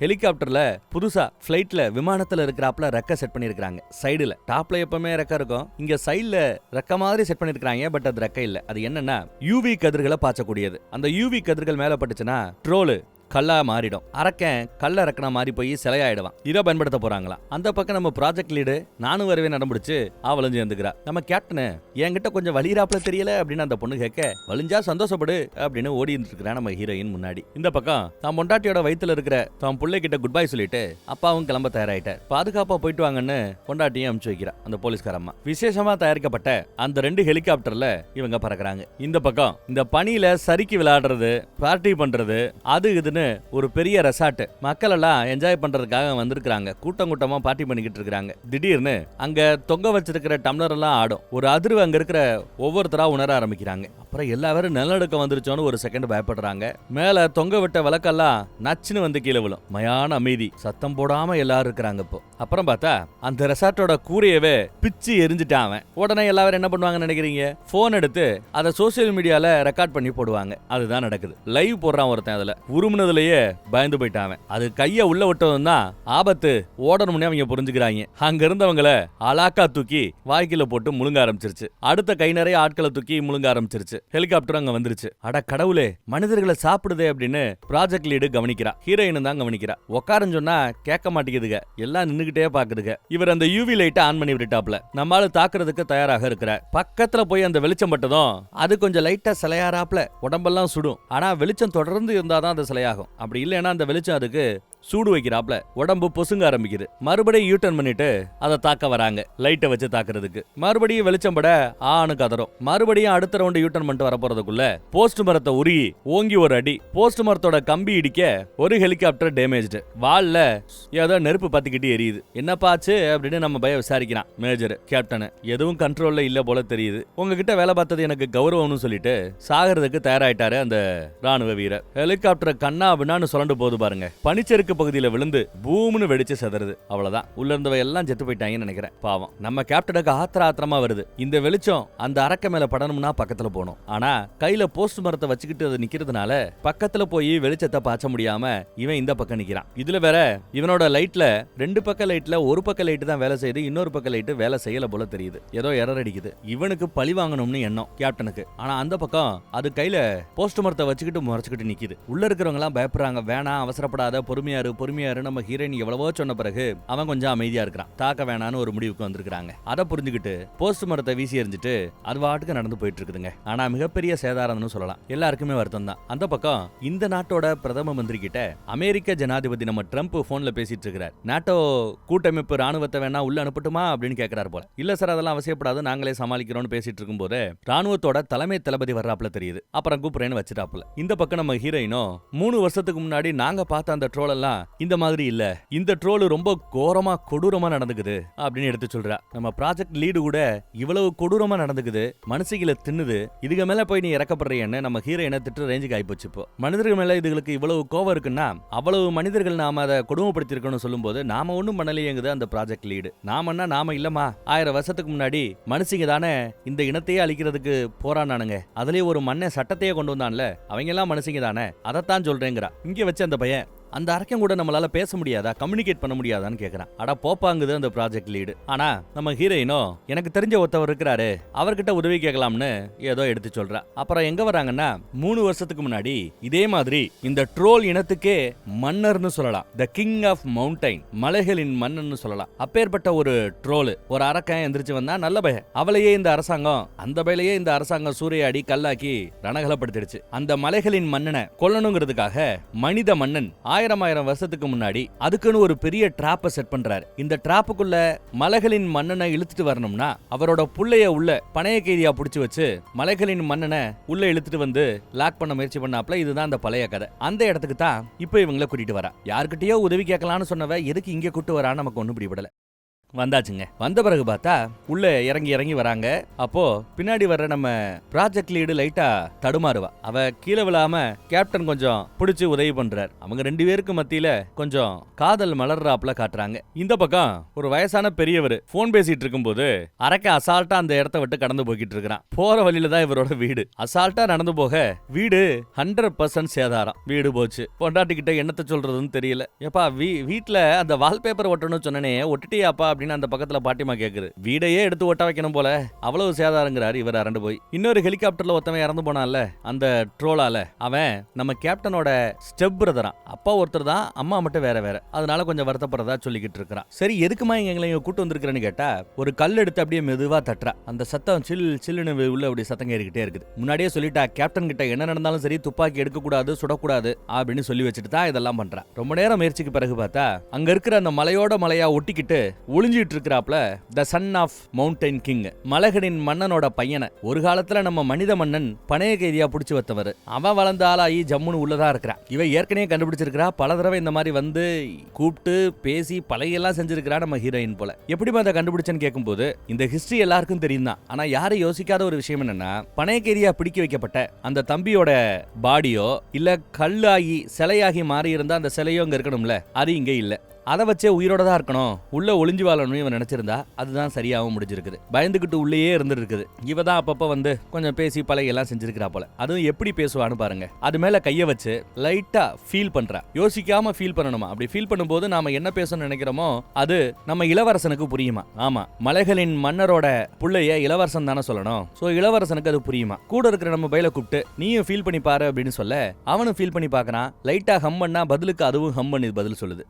ஹெலிகாப்டர்ல புதுசா பிளைட்ல விமானத்துல இருக்கிறாப்ல ரெக்க செட் பண்ணிருக்காங்க. சைடுல டாப்ல எப்பவுமே ரெக்க இருக்கும், இங்க சைடுல ரெக்க மாதிரி செட் பண்ணிருக்காங்க. பட் அது ரெக்க இல்ல. அது என்னன்னா யூவி கதிர்களை பாய்ச்சக்கூடியது. அந்த யூவி கதிர்கள் மேல பட்டுச்சுன்னா ட்ரோலு கல்லா மாறிடும். அரக்கன் கல்ல ரக்கனா மாறி போய் சிலையாயிடுவான். இதை பயன்படுத்த போறாங்களாம். அந்த பக்கம் நம்ம ப்ராஜெக்ட் லீடு நானும் வரவே நடம்பிடிச்சு அவளைஞ்சு வந்துக்கிறா. நம்ம கேப்டனு என்கிட்ட கொஞ்சம் வலிராப்ல தெரியல அப்படின்னு அந்த பொண்ணு கேட்க, வலிஞ்சா சந்தோஷப்படு அப்படின்னு ஓடி இருக்கிறா நம்ம ஹீரோயின் முன்னாடி. இந்த பக்கம் தான் பொண்டாட்டியோட வயித்துல இருக்கிற தான் பிள்ளை கிட்ட குட் பை சொல்லிட்டு அப்பாவும் கிளம்ப தயாராயிட்டார். பாதுகாப்பா போயிட்டு வாங்கன்னு பொண்டாட்டியும் அனுப்பிச்சு வைக்கிறா அந்த போலீஸ்காரம்மா. விசேஷமா தயாரிக்கப்பட்ட அந்த 2 ஹெலிகாப்டர்ல இவங்க பறக்குறாங்க. இந்த பக்கம் இந்த பனியில சறுக்கி விளையாடுறது, பார்ட்டி பண்றது, அது இதுன்னு ஒரு பெரிய ரெசார்ட், மக்கள் எல்லாம் என்ஜாய் பண்றதுக்காக வந்திருக்காங்க. கூட்டம் கூட்டமா பார்ட்டி பண்ணிக்கிட்டு இருக்காங்க. திடீர்னு அங்க தொங்க வச்சிருக்கிற டம்ளர் எல்லாம் ஆடும். ஒரு அதிர்வு அங்க இருக்கிற ஒவ்வொருத்தரா உணர ஆரம்பிக்கிறாங்க. அப்புறம் எல்லாரும் நிலநடுக்கம் வந்துருச்சோன்னு ஒரு செகண்ட் பயப்படுறாங்க. மேல தொங்க விட்ட விளக்கெல்லாம் நச்சுன்னு வந்து கீழே விழும். மயான அமைதி, சத்தம் போடாம எல்லாரும் இருக்கிறாங்க. இப்போ அப்புறம் பார்த்தா அந்த ரெசார்ட்டோட கூரையவே பிச்சு எரிஞ்சிட்டான். உடனே எல்லாரும் என்ன பண்ணுவாங்கன்னு நினைக்கிறீங்க? போன் எடுத்து அதை சோசியல் மீடியால ரெக்கார்ட் பண்ணி போடுவாங்க. அதுதான் நடக்குது. லைவ் போடுறான் ஒருத்தன். அதுல உருமுனதுலயே பயந்து போயிட்டாங்க. அது கைய உள்ள விட்டதும் தான் ஆபத்து ஓடணும்னே அவங்க புரிஞ்சுக்கிறாங்க. அங்க இருந்தவங்களை அலாக்கா தூக்கி வாய்க்கில போட்டு முழுங்க ஆரம்பிச்சிருச்சு. அடுத்த கை நிறைய ஆட்களை தூக்கி முழுங்க ஆரம்பிச்சிருச்சு. ஹெலிகாப்டர் அங்க வந்துருச்சு. அட கடவுளே, மனிதர்களை சாப்பிடுதே அப்படின்னு ப்ராஜெக்ட் லீடு கவனிக்கிறா. ஹீரோயின் தான் கவனிக்கிறா. உட்காருன்னு சொன்னா கேட்க மாட்டேங்குதுங்க, எல்லாம் நின்னுகிட்டே பாக்குதுங்க. இவர் அந்த யூவி லைட்டை ஆன் பண்ணி விட்டுட்டாப்ல. நம்மால தாக்குறதுக்கு தயாராக இருக்கிறார். பக்கத்துல போய் அந்த வெளிச்சம் பட்டதும் அது கொஞ்சம் லைட்டா சிலையாராப்ல, உடம்பெல்லாம் சுடும். ஆனா வெளிச்சம் தொடர்ந்து இருந்தாதான் அது சிலையாகும். அப்படி இல்லைன்னா அந்த வெளிச்சம் அதுக்கு சூடு வைக்கிறாப்ல உடம்பு பொசுங்க ஆரம்பிக்குது. மறுபடியும் யூட்டர்ன் பண்ணிட்டு அதை தாக்க வராங்க, லைட்டை வச்சு தாக்குறதுக்கு. மறுபடியும் வெளிச்சம் பட ஆணு கதறும். மறுபடியும் அடுத்த ரவுண்டு யூட்டர்ன் பண்ணிட்டு வர போறதுக்குள்ள போஸ்ட் மரத்தை உருகி ஓங்கி ஒரு அடி. போஸ்ட் மரத்தோட கம்பி இடிக்க ஒரு ஹெலிகாப்டர் டேமேஜ்டு. வால்ல ஏதோ நெருப்பு பத்திக்கிட்டு எரியுது. என்னப்பாச்சு அப்படின்னு நம்ம பயம் விசாரிக்கிறான் மேஜர் கேப்டன். எதுவும் கண்ட்ரோல்ல இல்ல போல தெரியுது. உங்ககிட்ட வேலை பார்த்தது எனக்கு கௌரவம்னு சொல்லிட்டு சாகிறதுக்கு தயாராயிட்டாரு அந்த ராணுவ வீரர். ஹெலிகாப்டர் கண்ணா பின்னான்னு சொல்லண்டு போது பாருங்க. பனிச்சறுக்கு பகுதியில விழுந்து பூம்னு வெடிச்சு செதறுது. அவ்வளவுதான். உள்ள இருந்தவ எல்லாம் செத்து போயிட்டாங்கன்னு நினைக்கிறேன். பாவம் நம்ம கேப்டனுக்கு ஆத்திரமா வருது. இந்த வெளிச்சம் அந்த அரக்க மேல படணும்னா பக்கத்துல போகணும். ஆனா கையில போஸ்ட் மரத்தை வச்சுக்கிட்டு அது நிக்கிறதுனால பக்கத்துல போய் வெளிச்சத்தை பாய்ச்ச முடியாம இவன் இந்த பக்கம் நிக்கிறான். இதுல வேற இவனோட லைட்ல 2 பக்க லைட்ல ஒரு பக்க லைட் தான் வேலை செய்யுது, இன்னொரு பக்க லைட் வேலை செய்யல போல தெரியுது. ஏதோ எரர் அடிக்குது. இவனுக்கு பழி வாங்கணும்னு எண்ணம் கேப்டனுக்கு. ஆனா அந்த பக்கம் அது கையில போஸ்ட் மரத்தை வச்சுக்கிட்டு முறைச்சுக்கிட்டு நிக்குது. உள்ள இருக்கிறவங்க எல்லாம் பயப்படுறாங்க. வேணாம், அவசரப்படாத, பொறுமையாரு. நம்ம ஹீரோயின் எவ்வளவோ சொன்ன பிறகு அவன் கொஞ்சம் அமைதியா இருக்கிறான். தாக்க வேணான்னு ஒரு முடிவுக்கு வந்திருக்காங்க. அதை புரிஞ்சுக்கிட்டு போஸ்ட் மரத்தை வீசி எறிஞ்சிட்டு அது வாட்டுக்கு நடந்து போயிட்டு இருக்குதுங்க. ஆனா மிகப்பெரிய சேதாரம்னு சொல்லலாம். எல்லாருக்குமே வருத்தம் தான். அந்த பக்கம் இந்த நாட்டோட பிரதம மந்திரி கிட்ட அமெரிக்க ஜனாதிபதி நம்ம ட்ரம்ப் போன்ல பேசிட்டு இருக்கிறார். நாட்டோ கூட்டமைப்பு ராணுவத்தை வேணா உள்ள அனுப்பட்டுமா அப்படின்னு கேட்கிறார் போல. இல்ல சார், அதெல்லாம் அவசியப்படாது, நாங்களே சமாளிக்கிறோம்னு பேசிட்டு இருக்கும் போது ராணுவத்தோட தலைமை தளபதி வர்றாப்ல தெரியுது. அப்புறம் கூப்பிடுறேன்னு வச்சிட்டாப்ல. இந்த பக்கம் நம்ம ஹீரோயினோ 3 வருஷத்துக்கு முன்னாடி நாங்க பார்த்த அந்த ட்ரோல் எல்லாம் இந்த மாதிரி இல்ல, இந்த ட்ரோல் ரொம்ப கோரமா கொடூரமா நடந்துக்குது அப்படின்னு எடுத்து சொல்றா. நம்ம ப்ராஜெக்ட் லீடு கூட இவ்வளவு கொடூரமா நடந்துக்குது, மனுஷங்களை தின்னுது, இதுக்கு மேல போய் நீ இறக்கப்படுறேன்னு நம்ம ஹீரோயினை திட்டு ரேஞ்சுக்கு ஆயிப்போச்சு. இப்போ மனிதர்கள் மேல இதுகளுக்கு இவ்வளவு கோவம் இருக்குன்னா அவ்வளவு மனிதர்கள் நாம அதை கொடுமைப்படுத்தி இருக்கணும்னு சொல்லும்போது நாம ஒண்ணும் பண்ணலையேங்குது அந்த ப்ராஜெக்ட் லீடு. நாம இல்லமா, 1000 வருஷத்துக்கு முன்னாடி மனுஷங்க தானே இந்த இனத்தையே அழிக்கிறதுக்கு போராடினானுங்க. அதுலயே ஒரு மண்ணை சட்டத்தையே கொண்டு வந்தான்ல, அவங்க எல்லாம் மனுஷங்க தானே, அதைத்தான் சொல்றேங்கிறா. இங்க வச்சு அந்த பையன் அந்த அரக்கம் கூட நம்மளால பேச முடியாதா, கம்யூனிகேட் பண்ண முடியாதான்னு கேக்குறான். அட போப்பாங்குது அந்த ப்ராஜெக்ட் லீடு. ஆனா நம்ம ஹீரோயினோ எனக்கு தெரிஞ்ச ஒருத்தவர் இருக்கிறாரு, அவர்கிட்ட உதவி கேட்கலாம்னு ஏதோ எடுத்து சொல்றா. அப்புறம் எங்க வராங்கன்னா 3 வருஷத்துக்கு முன்னாடி இதே மாதிரி இந்த ட்ரோல் இனத்துக்கே மன்னர்னு சொல்லலாம், த கிங் ஆஃப் மவுண்டைன், மலைகளின் மன்னன்னு சொல்லலாம். அப்பேற்பட்ட ஒரு ட்ரோல் ஒரு அரக்கன் எந்திரிச்சு வந்தா நல்ல பய. அவளையே இந்த அரசாங்கம், அந்த பயிலையே இந்த அரசாங்கம் சூறையாடி கல்லாக்கி ரணகலப்படுத்திடுச்சு. அந்த மலைகளின் மன்னனை கொல்லணுங்கிறதுக்காக மனித மன்னன் 1000 வருஷத்துக்கு முன்னாடி அதுக்குன்னு ஒரு பெரிய டிராப்பை செட் பண்றாரு. இந்த டிராப்புக்குள்ள மலைகளின் மன்னனை இழுத்துட்டு வரணும்னா அவரோட புள்ளைய உள்ள பணைய கைதியா புடிச்சு வச்சு மலைகளின் மன்னனை உள்ள இழுத்துட்டு வந்து லாக் பண்ண முயற்சி பண்ணாப்ல. இதுதான் அந்த பழைய கதை. அந்த இடத்துக்கு தான் இப்ப இவங்களை கூட்டிட்டு வரா. யாருக்கிட்டயோ உதவி கேட்கலான்னு சொன்னவ எதுக்கு இங்க கூட்டு வரான்னு நமக்கு ஒண்ணும் பிடிபடல. வந்தாச்சுங்க. வந்த பிறகு பார்த்தா உள்ள இறங்கி வராங்க. அப்போ பின்னாடி வர்ற நம்ம ப்ராஜெக்ட் லீடு லைட்டா தடுமாறுவா. அவ கீழே விழாம கேப்டன் கொஞ்சம் பிடிச்சு உதவி பண்றார். அவங்க 2 பேருக்கு மத்தியில கொஞ்சம் காதல் மலர்றாப்ல காட்டுறாங்க. இந்த பக்கம் ஒரு வயசான பெரியவர் போன் பேசிட்டு இருக்கும்போது அரக்க அசால்ட்டா அந்த இடத்த விட்டு கடந்து போய்கிட்டு இருக்கிறான். போற வழியில தான் இவரோட வீடு. அசால்ட்டா நடந்து போக வீடு 100% சேதாரம். வீடு போச்சு. பொண்டாட்டிக்கிட்ட என்னத்தை சொல்றதுன்னு தெரியல. எப்பா வீட்டுல அந்த வால்பேப்பர் ஒட்டணும்னு சொன்னனே, ஒட்டிட்டியாப்பா அப்படின்னு அந்த பக்கத்துல பாட்டிமா கேக்குது. வீடையே எடுத்து ஒட்ட வைக்கணும் போல, அவ்வளவு சேதாரங்கிறாரு இவர் அரண்டு போய். இன்னொரு ஹெலிகாப்டர்ல ஒருத்தவன் இறந்து போனான்ல அந்த ட்ரோலால, அவன் நம்ம கேப்டனோட ஸ்டெப் பிரதரா. அப்பா ஒருத்தர் தான், அம்மா மட்டும் வேற. அதனால கொஞ்சம் வருத்தப்படுறதா சொல்லிக்கிட்டு இருக்கிறான். சரி, எதுக்குமா எங்களை கூட்டு வந்திருக்கிறேன்னு கேட்டா ஒரு கல் எடுத்து அப்படியே மெதுவா தட்டுறா. அந்த சத்தம் சில்லுன்னு உள்ள அப்படி சத்தம் ஏறிக்கிட்டே இருக்குது. முன்னாடியே சொல்லிட்டா கேப்டன் கிட்ட என்ன நடந்தாலும் சரி துப்பாக்கி எடுக்கக்கூடாது, சுடக்கூடாது அப்படின்னு சொல்லி வச்சுட்டு தான் இதெல்லாம் பண்றா. ரொம்ப நேரம் முயற்சிக்கு பிறகு பார்த்தா அங்க இருக்கிற அந்த மலையோட மலையா ஒட்டிக்கிட்டு ஒளிஞ்சிட்டு இருக்கிறாப்ல த சன் ஆஃப் மவுண்டைன் கிங், மலைகளின் மன்னனோட பையனை. ஒரு காலத்துல நம்ம மனித மன்னன் பணைய கைதியா புடிச்சு வந்தவர். அவன் வளர்ந்த ஆளாயி ஜம்முன்னு உள்ளதா இருக்கிறான். இவ ஏற்கனவே கண்டுபிடிச்சிருக்கிறா. பல தடவை இந்த மாதிரி வந்து கூப்பிட்டு பேசி பழையெல்லாம் செஞ்சிருக்கிறா நம்ம ஹீரோயின் போல. எப்படி அதை கண்டுபிடிச்சேன்னு கேட்கும்போது இந்த ஹிஸ்டரி எல்லாருக்கும் தெரியும் தான். ஆனா யாரும் யோசிக்காத ஒரு விஷயம் என்னன்னா, பணைய கைதியா பிடிக்க வைக்கப்பட்ட அந்த தம்பியோட பாடியோ இல்ல கல்லாகி சிலையாகி மாறி இருந்தா அந்த சிலையோ அங்க இருக்கணும்ல, அது இங்க இல்ல. அதை வச்சே உயிரோட தான் இருக்கணும், உள்ள ஒளிஞ்சு வாழணும் இவன் நினைச்சிருந்தா அதுதான் சரியாகவும் முடிஞ்சிருக்குது. பயந்துகிட்டு உள்ளேயே இருந்துருக்குது. இவ தான் அப்பப்ப வந்து கொஞ்சம் பேசி பழகெல்லாம் செஞ்சிருக்கிறா போல. அதுவும் எப்படி பேசுவான்னு பாருங்க. அது மேல கைய வச்சு லைட்டா ஃபீல் பண்றா. யோசிக்காம ஃபீல் பண்ணணுமா. அப்படி ஃபீல் பண்ணும்போது நாம என்ன பேசணும்னு நினைக்கிறோமோ அது நம்ம இளவரசனுக்கு புரியுமா. ஆமா, மலைகளின் மன்னரோட புள்ளைய இளவரசன் தானே சொல்லணும். சோ இளவரசனுக்கு அது புரியுமா. கூட இருக்கிற நம்ம பையில கூப்பிட்டு நீயும் ஃபீல் பண்ணி பாரு அப்படின்னு சொல்ல அவனும் ஃபீல் பண்ணி பாக்குறான். லைட்டா ஹம் பண்ணா பதிலுக்கு அதுவும் ஹம் பண்ணி பதில் சொல்லுது.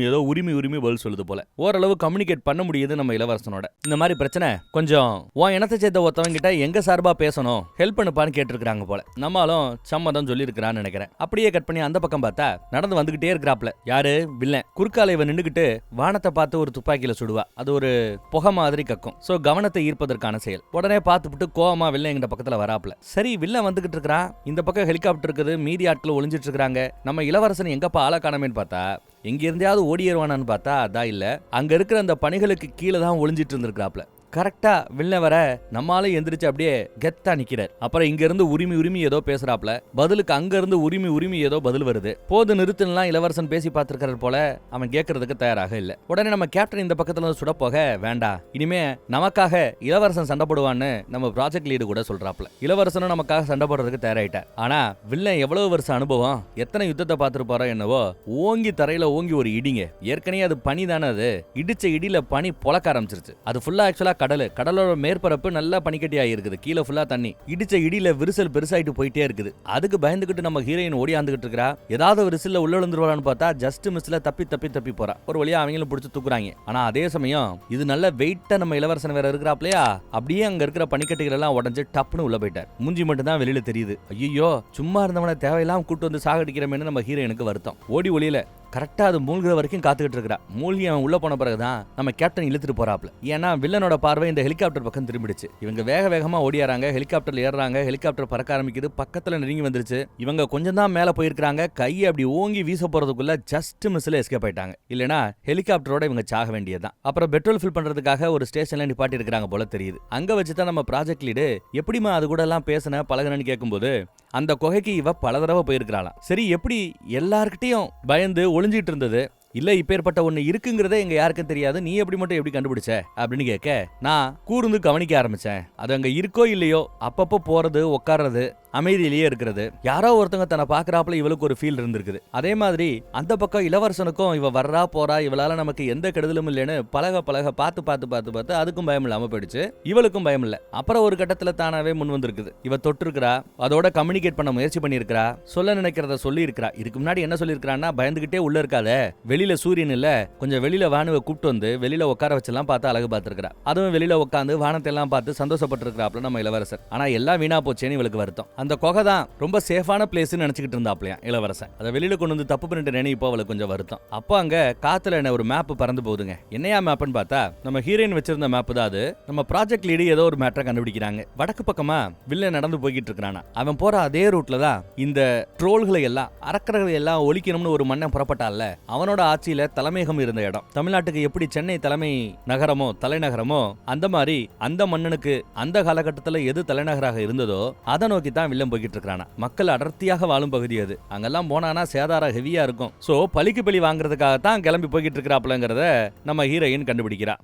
ஏதோ உரிமை உரிமை பதில் சொல்லுது போல. ஓரளவு கம்யூனிகேட் பண்ண முடியுது நம்ம இளவரசனோட. இந்த மாதிரி பிரச்சனை கொஞ்சம் உன் இனத்தை சேர்ந்த ஒருத்தவங்க கிட்ட எங்க சார்பா பேசணும், ஹெல்ப் பண்ணுப்பான்னு கேட்டிருக்காங்க போல. நம்மளும் சம்மதம் சொல்லி இருக்கிறான்னு நினைக்கிறேன். அப்படியே கட் பண்ணி அந்த பக்கம் பார்த்தா நடந்து வந்துகிட்டே இருக்கிறாப்ல யாரு, வில்லன். குறுக்கால இவன் நின்னுகிட்டு வானத்தை பார்த்து ஒரு துப்பாக்கியில சுடுவா. அது ஒரு புகை மாதிரி கக்கும். சோ கவனத்தை ஈர்ப்பதற்கான செயல். உடனே பார்த்துட்டு கோவமா வில்லன் எங்க பக்கத்துல வராப்ல. சரி வில்லன் வந்துகிட்டு இருக்கிறான், இந்த பக்கம் ஹெலிகாப்டர் இருக்குது, மீதி ஆட்கள் ஒளிஞ்சிட்டு இருக்காங்க. நம்ம இளவரசன் எங்கப்பா ஆள காணமேன்னு பார்த்தா எங்க இருந்தையாவது ஓடிடுவானான்னு பார்த்தா அதான் இல்ல. அங்க இருக்கிற அந்த பணிகளுக்கு கீழே தான் ஒளிஞ்சிட்டு இருந்திருக்காப்ல. கரெக்டா வில்ல வர நம்மால எந்திரிச்சு அப்படியே கெத்தா நிக்கிறார். அப்புறம் இங்க இருந்து உரிமை ஏதோ பேசுறாப்ல. பதிலுக்கு அங்க இருந்து உரிமை ஏதோ பதில் வருது. போது நிறுத்தலாம் இளவரசன் பேசி பார்த்திருக்காரு போல. அவன் கேட்கறதுக்கு தயாராக இல்ல. உடனே நம்ம கேப்டன் இந்த பக்கத்துல இருந்து சுட போக வேண்டாம், இனிமே நமக்காக இளவரசன் சண்டை போடுவான்னு நம்ம ப்ராஜெக்ட் லீடு கூட சொல்றாப்ல. இளவரசனும் நமக்காக சண்டை போடுறதுக்கு தயாராயிட்டார். ஆனா வில்லன் எவ்வளவு வருஷம் அனுபவம், எத்தனை யுத்தத்தை பார்த்துட்டு போறோம் என்னவோ, ஓங்கி தரையில ஓங்கி ஒரு இடிங்க. ஏற்கனவே அது பனி தானே, அது இடிச்ச இடியில பனி பொழக்க ஆரம்பிச்சிருச்சு. அது ஃபுல்லா ஆக்சுவலா கடலோட மேற்பரப்பு நல்லா பனிக்கட்டியா இருக்குது. கீழே ஃபுல்லா தண்ணி. இடிச்ச இடியில விரிசல் பெருசாயிட்டு போயிட்டே இருக்குது. அதுக்கு பயந்துகிட்டு நம்ம ஹீரோயின் ஓடியாந்துகிட்டு இருக்கா. ஏதாவது விரிசல்ல உள்ள விழுந்துருவான்னு பார்த்தா ஜஸ்ட் மிஸ்ல தப்பி போறா. ஒரு வழியா அவங்களும் பிடிச்சு தூக்குறாங்க. ஆனா அதே சமயம் இது நல்ல வெயிட்டா நம்ம இளவரசன் வேற இருக்கிறாப்லையா, அப்படியே அங்க இருக்கிற பனிக்கட்டிகள் எல்லாம் உடஞ்சு டப்புன்னு உள்ள போயிட்டார். மூஞ்சி மட்டும் தான் வெளியில தெரியுது. ஐயோ சும்மா இருந்தவனை தேவையெல்லாம் கூட்டு வந்து சாகடிக்கிறமேன்னு நம்ம ஹீரோயினுக்கு வருத்தம். ஓடி ஒளியில கரெக்டா அது மூழ்கிற வரைக்கும் காத்துக்கிட்டு இருக்கா. மூழ்கி அவன் உள்ள போன பிறகுதான் நம்ம கேப்டன் இழுத்துட்டு போறாப்ல. ஏன்னா வில்லனோட பார்வை இந்த ஹெலிகாப்டர் பக்கம் திரும்பிடுச்சு. இவங்க வேகமா ஓடியாராங்க, ஹெலிகாப்டர்ல ஏறாங்க, ஹெலிகாப்டர் பறக்க ஆரம்பிக்குது, பக்கத்துல நெருங்கி வந்துருச்சு. இவங்க கொஞ்சம் தான் மேல போயிருக்காங்க, கையை அப்படி ஓங்கி வீச போறதுக்குள்ள ஜஸ்ட் மிஸ்ல எஸ்கேப் ஆயிட்டாங்க. இல்லனா ஹெலிகாப்டரோட இவங்க சாக வேண்டியதுதான். அப்புறம் பெட்ரோல் ஃபில் பண்றதுக்காக ஒரு ஸ்டேஷன்ல நிப்பாட்டி இருக்காங்க போல தெரியுது. அங்க வச்சுதான் நம்ம ப்ராஜெக்ட் லீடு எப்படிமா அது கூட எல்லாம் பேசின பழகுனன்னு கேட்கும்போது அந்த குகைக்கு இவ பல தடவை போயிருக்கிறாளாம். சரி எப்படி எல்லார்கிட்டையும் பயந்து ஒளிஞ்சிட்டு இருந்தது, இல்ல இப்பேற்பட்ட ஒண்ணு இருக்குங்கிறத எங்க யாருக்கும் தெரியாது, நீ எப்படி மட்டும் எப்படி கண்டுபிடிச்ச அப்படின்னு கேட்க நான் கூர்ந்து கவனிக்க ஆரம்பிச்சேன். அது அங்க இருக்கோ இல்லையோ அப்பப்போ போறது உட்கார்றது அமைதியிலேயே இருக்கிறது. யாரோ ஒருத்தங்க தன்னை பாக்குறாப்புல இவளுக்கு ஒரு ஃபீல் இருந்திருக்குது. அதே மாதிரி அந்த பக்கம் இளவரசனுக்கும் இவ வர்றா போறா, இவளால நமக்கு எந்த கெடுதலும் இல்லைன்னு பழக பார்த்து அதுக்கும் பயம் இல்லாம போயிடுச்சு, இவளுக்கும் பயம் இல்ல. அப்புறம் ஒரு கட்டத்துல தானாவே முன் வந்திருக்குது. இவ தொட்டிருக்கிறா, அதோட கம்யூனிகேட் பண்ண முயற்சி பண்ணிருக்கிறா, சொல்ல நினைக்கிறத சொல்லி இருக்கிறா. இதுக்கு முன்னாடி என்ன சொல்லிருக்கான்னா, பயந்துகிட்டே உள்ள இருக்காத, வெளியில சூரியன் இல்ல, கொஞ்சம் வெளியில வானுவை கூப்பிட்டு வந்து வெளியில உட்கார வச்செல்லாம் பார்த்து அழகு பார்த்திருக்கிறா. அதுவும் வெளியில உட்காந்து வானத்தை எல்லாம் பார்த்து சந்தோஷப்பட்டிருக்கிறாப்ல நம்ம இளவரசர். ஆனா எல்லாம் வீணா போச்சேன்னு இவளுக்கு வருத்தம். அந்த குகை தான் ரொம்ப சேஃபான பிளேஸ் நினைச்சுக்கிட்டு இருந்தாப்லையா இளவரசன். அதை வெளியில கொண்டு வந்து தப்பு பண்ணிட்டு நினைப்போ அவளுக்கு கொஞ்சம் வருத்தம். அப்போ அங்க காத்துல என்ன ஒரு மேப் பறந்து போகுதுங்க. என்னையா மேப்னு பார்த்தா நம்ம ஹீரோயின் வச்சிருந்த மேப் தான் அது. நம்ம ப்ராஜெக்ட் லீடு ஏதோ ஒரு மேட்டரை கண்டுபிடிக்கிறாங்க. வடக்கு பக்கமா வில்லன் நடந்து போய்கிட்டு இருக்கானா. அவன் போற அதே ரூட்ல தான் இந்த ட்ரோல்களை எல்லாம் அரக்கர்களை எல்லாம் ஒழிக்கணும்னு ஒரு மன்னன் புறப்பட்டால, அவனோட ஆட்சியில தலைமையகம் இருந்த இடம். தமிழ்நாட்டுக்கு எப்படி சென்னை தலைமை நகரமோ தலைநகரமோ அந்த மாதிரி அந்த மன்னனுக்கு அந்த காலகட்டத்தில் எது தலைநகராக இருந்ததோ அதை நோக்கி தான் வில்லன் போய்கிட்டு இருக்கானா. மக்கள் அடர்த்தியாக வாழும் பகுதி அது. அங்கெல்லாம் போனானா சேதாரம் ஹெவியா இருக்கும். சோ பலிக்கு பலி வாங்குறதுக்காக தான் கிளம்பி போய்கிட்டு இருக்கிறாப்லங்கிறத நம்ம ஹீரோயின் கண்டுபிடிக்கிறா.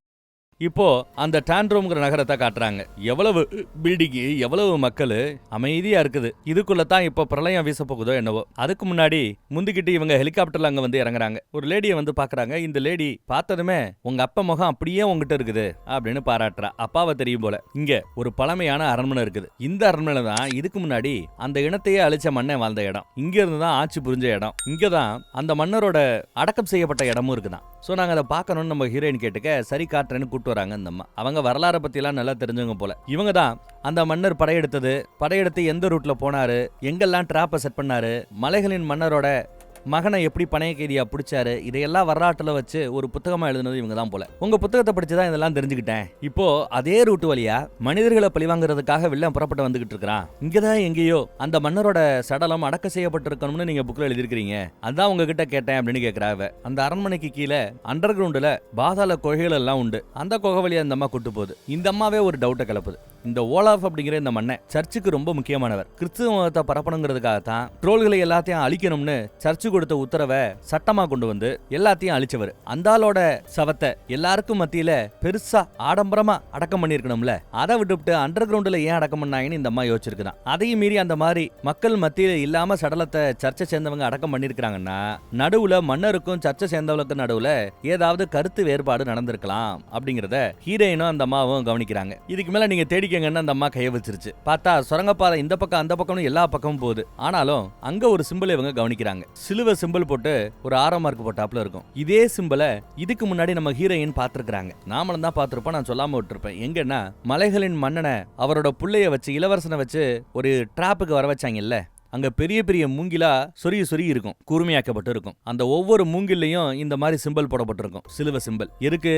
இப்போ அந்த டான்ட்ரோம்ங்கிற நகரத்தை காட்டுறாங்க. எவ்வளவு பில்டிங்கு, எவ்வளவு மக்கள், அமைதியா இருக்குது. இதுக்குள்ளதான் இப்ப பிரளயம் வீச போகுதோ என்னவோ. அதுக்கு முன்னாடி முந்திக்கிட்டு இவங்க ஹெலிகாப்டர்ல அங்க வந்து இறங்குறாங்க. ஒரு லேடியை வந்து பாக்குறாங்க. இந்த லேடி பார்த்ததுமே உங்க அப்பா முகம் அப்படியே உங்ககிட்ட இருக்குது அப்படின்னு பாராட்டுறா. அப்பாவை தெரியும் போல. இங்க ஒரு பழமையான அரண்மனை இருக்குது. இந்த அரண்மனை தான் இதுக்கு முன்னாடி அந்த இனத்தையே அழிச்ச மன்னன் வாழ்ந்த இடம். இங்க இருந்து தான் ஆட்சி புரிஞ்ச இடம். இங்கதான் அந்த மன்னரோட அடக்கம் செய்யப்பட்ட இடமும் இருக்குதான். சோ நாங்க அதை பார்க்கணும்னு நம்ம ஹீரோயின் கேட்டுக்க சரி காட்டுறேன்னு கூட்டு வராங்க அந்த அம்மா. அவங்க வரலாறை பத்தி எல்லாம் நல்லா தெரிஞ்சவங்க போல. இவங்க தான் அந்த மன்னர் படையெடுத்து எந்த ரூட்ல போனாரு, எங்கெல்லாம் டிராப்பை செட் பண்ணாரு, மலைகளின் மன்னரோட மகனை எப்படி பணைய கைதியா பிடிச்சாரு, இதையெல்லாம் வரலாற்றுல வச்சு ஒரு புத்தகமா எழுதுனது இவங்க தான் போல. உங்க புத்தகத்தை படிச்சுதான் இதெல்லாம் தெரிஞ்சுக்கிட்டேன். இப்போ அதே ரூட் வழியா மனிதர்களை பழிவாங்கிறதுக்காக வில்லன் புறப்பட்டு வந்துகிட்டு இருக்கிறான். இங்கதான் எங்கேயோ அந்த மன்னரோட சடலம் அடக்க செய்யப்பட்டிருக்கணும்னு நீங்க புக்ல எழுதிருக்கீங்க, அதான் உங்ககிட்ட கேட்டேன் அப்படின்னு கேட்கிறாவ. அந்த அரண்மனைக்கு கீழே அண்டர் கிரவுண்ட்ல பாதாள குகைகள் எல்லாம் உண்டு. அந்த குகை வழியா இந்த அம்மா கூட்டு போகுது. இந்த அம்மாவே ஒரு டவுட்டை கிளப்புது. இந்த ஓலாஃப் அப்படிங்கிற இந்த மன்னன் சர்ச்சுக்கு ரொம்ப முக்கியமானவர். கிறிஸ்துவ மதத்தை பரப்பணுங்கிறதுக்காக தான் ட்ரோல்களை எல்லாத்தையும் அழிக்கணும்னு சர்ச்சு கொடுத்த உத்தரவை சட்டமா கொண்டு வந்து எல்லாத்தையும் அழிச்சவர். அந்தாலோட சவத்தை எல்லாருக்கும் மத்தியில பெருசா ஆடம்பரமா அடக்கம் பண்ணிருக்கணும்ல, அதை விட்டுவிட்டு அண்டர் கிரவுண்ட்ல ஏன் அடக்கம் பண்ணாங்கன்னு இந்த அம்மா யோசிச்சிருக்குதான். அதையும் மீறி அந்த மாதிரி மக்கள் மத்தியில இல்லாம சடலத்தை சர்ச்சை சேர்ந்தவங்க அடக்கம் பண்ணிருக்காங்கன்னா நடுவுல மன்னருக்கும் சர்ச்சை சேர்ந்தவங்களுக்கு நடுவுல ஏதாவது கருத்து வேறுபாடு நடந்திருக்கலாம் அப்படிங்கறத ஹீரோயினும் அந்த அம்மாவும் கவனிக்கிறாங்க. இதுக்கு மேல நீங்க தேடி மன்னிக்கங்கன்னு அந்த அம்மா கைய வச்சிருச்சு. பார்த்தா சுரங்கப்பாதை இந்த பக்கம் அந்த பக்கம்னு எல்லா பக்கமும் போகுது. ஆனாலும் அங்க ஒரு சிம்பிள் இவங்க கவனிக்கிறாங்க. சிலுவை சிம்பிள் போட்டு ஒரு ஆரோ மார்க் போட்டாப்ல இருக்கும். இதே சிம்பிளை இதுக்கு முன்னாடி நம்ம ஹீரோயின் பார்த்திருக்காங்க. நாமளும் தான் பார்த்திருப்போம், நான் சொல்லாம விட்டுருப்பேன். எங்கன்னா மலைகளின் மன்னனை அவரோட புள்ளைய வச்சு இளவரசனை வச்சு ஒரு டிராப்புக்கு வர வச்சாங்கல்ல, அங்க பெரிய பெரிய மூங்கிலா சொறி இருக்கும், கூர்மையாக்கப்பட்டு இருக்கும். அந்த ஒவ்வொரு மூங்கிலையும் இந்த மாதிரி சிம்பிள் போடப்பட்டிருக்கும், சிலுவை சிம்பிள். இருக்கு,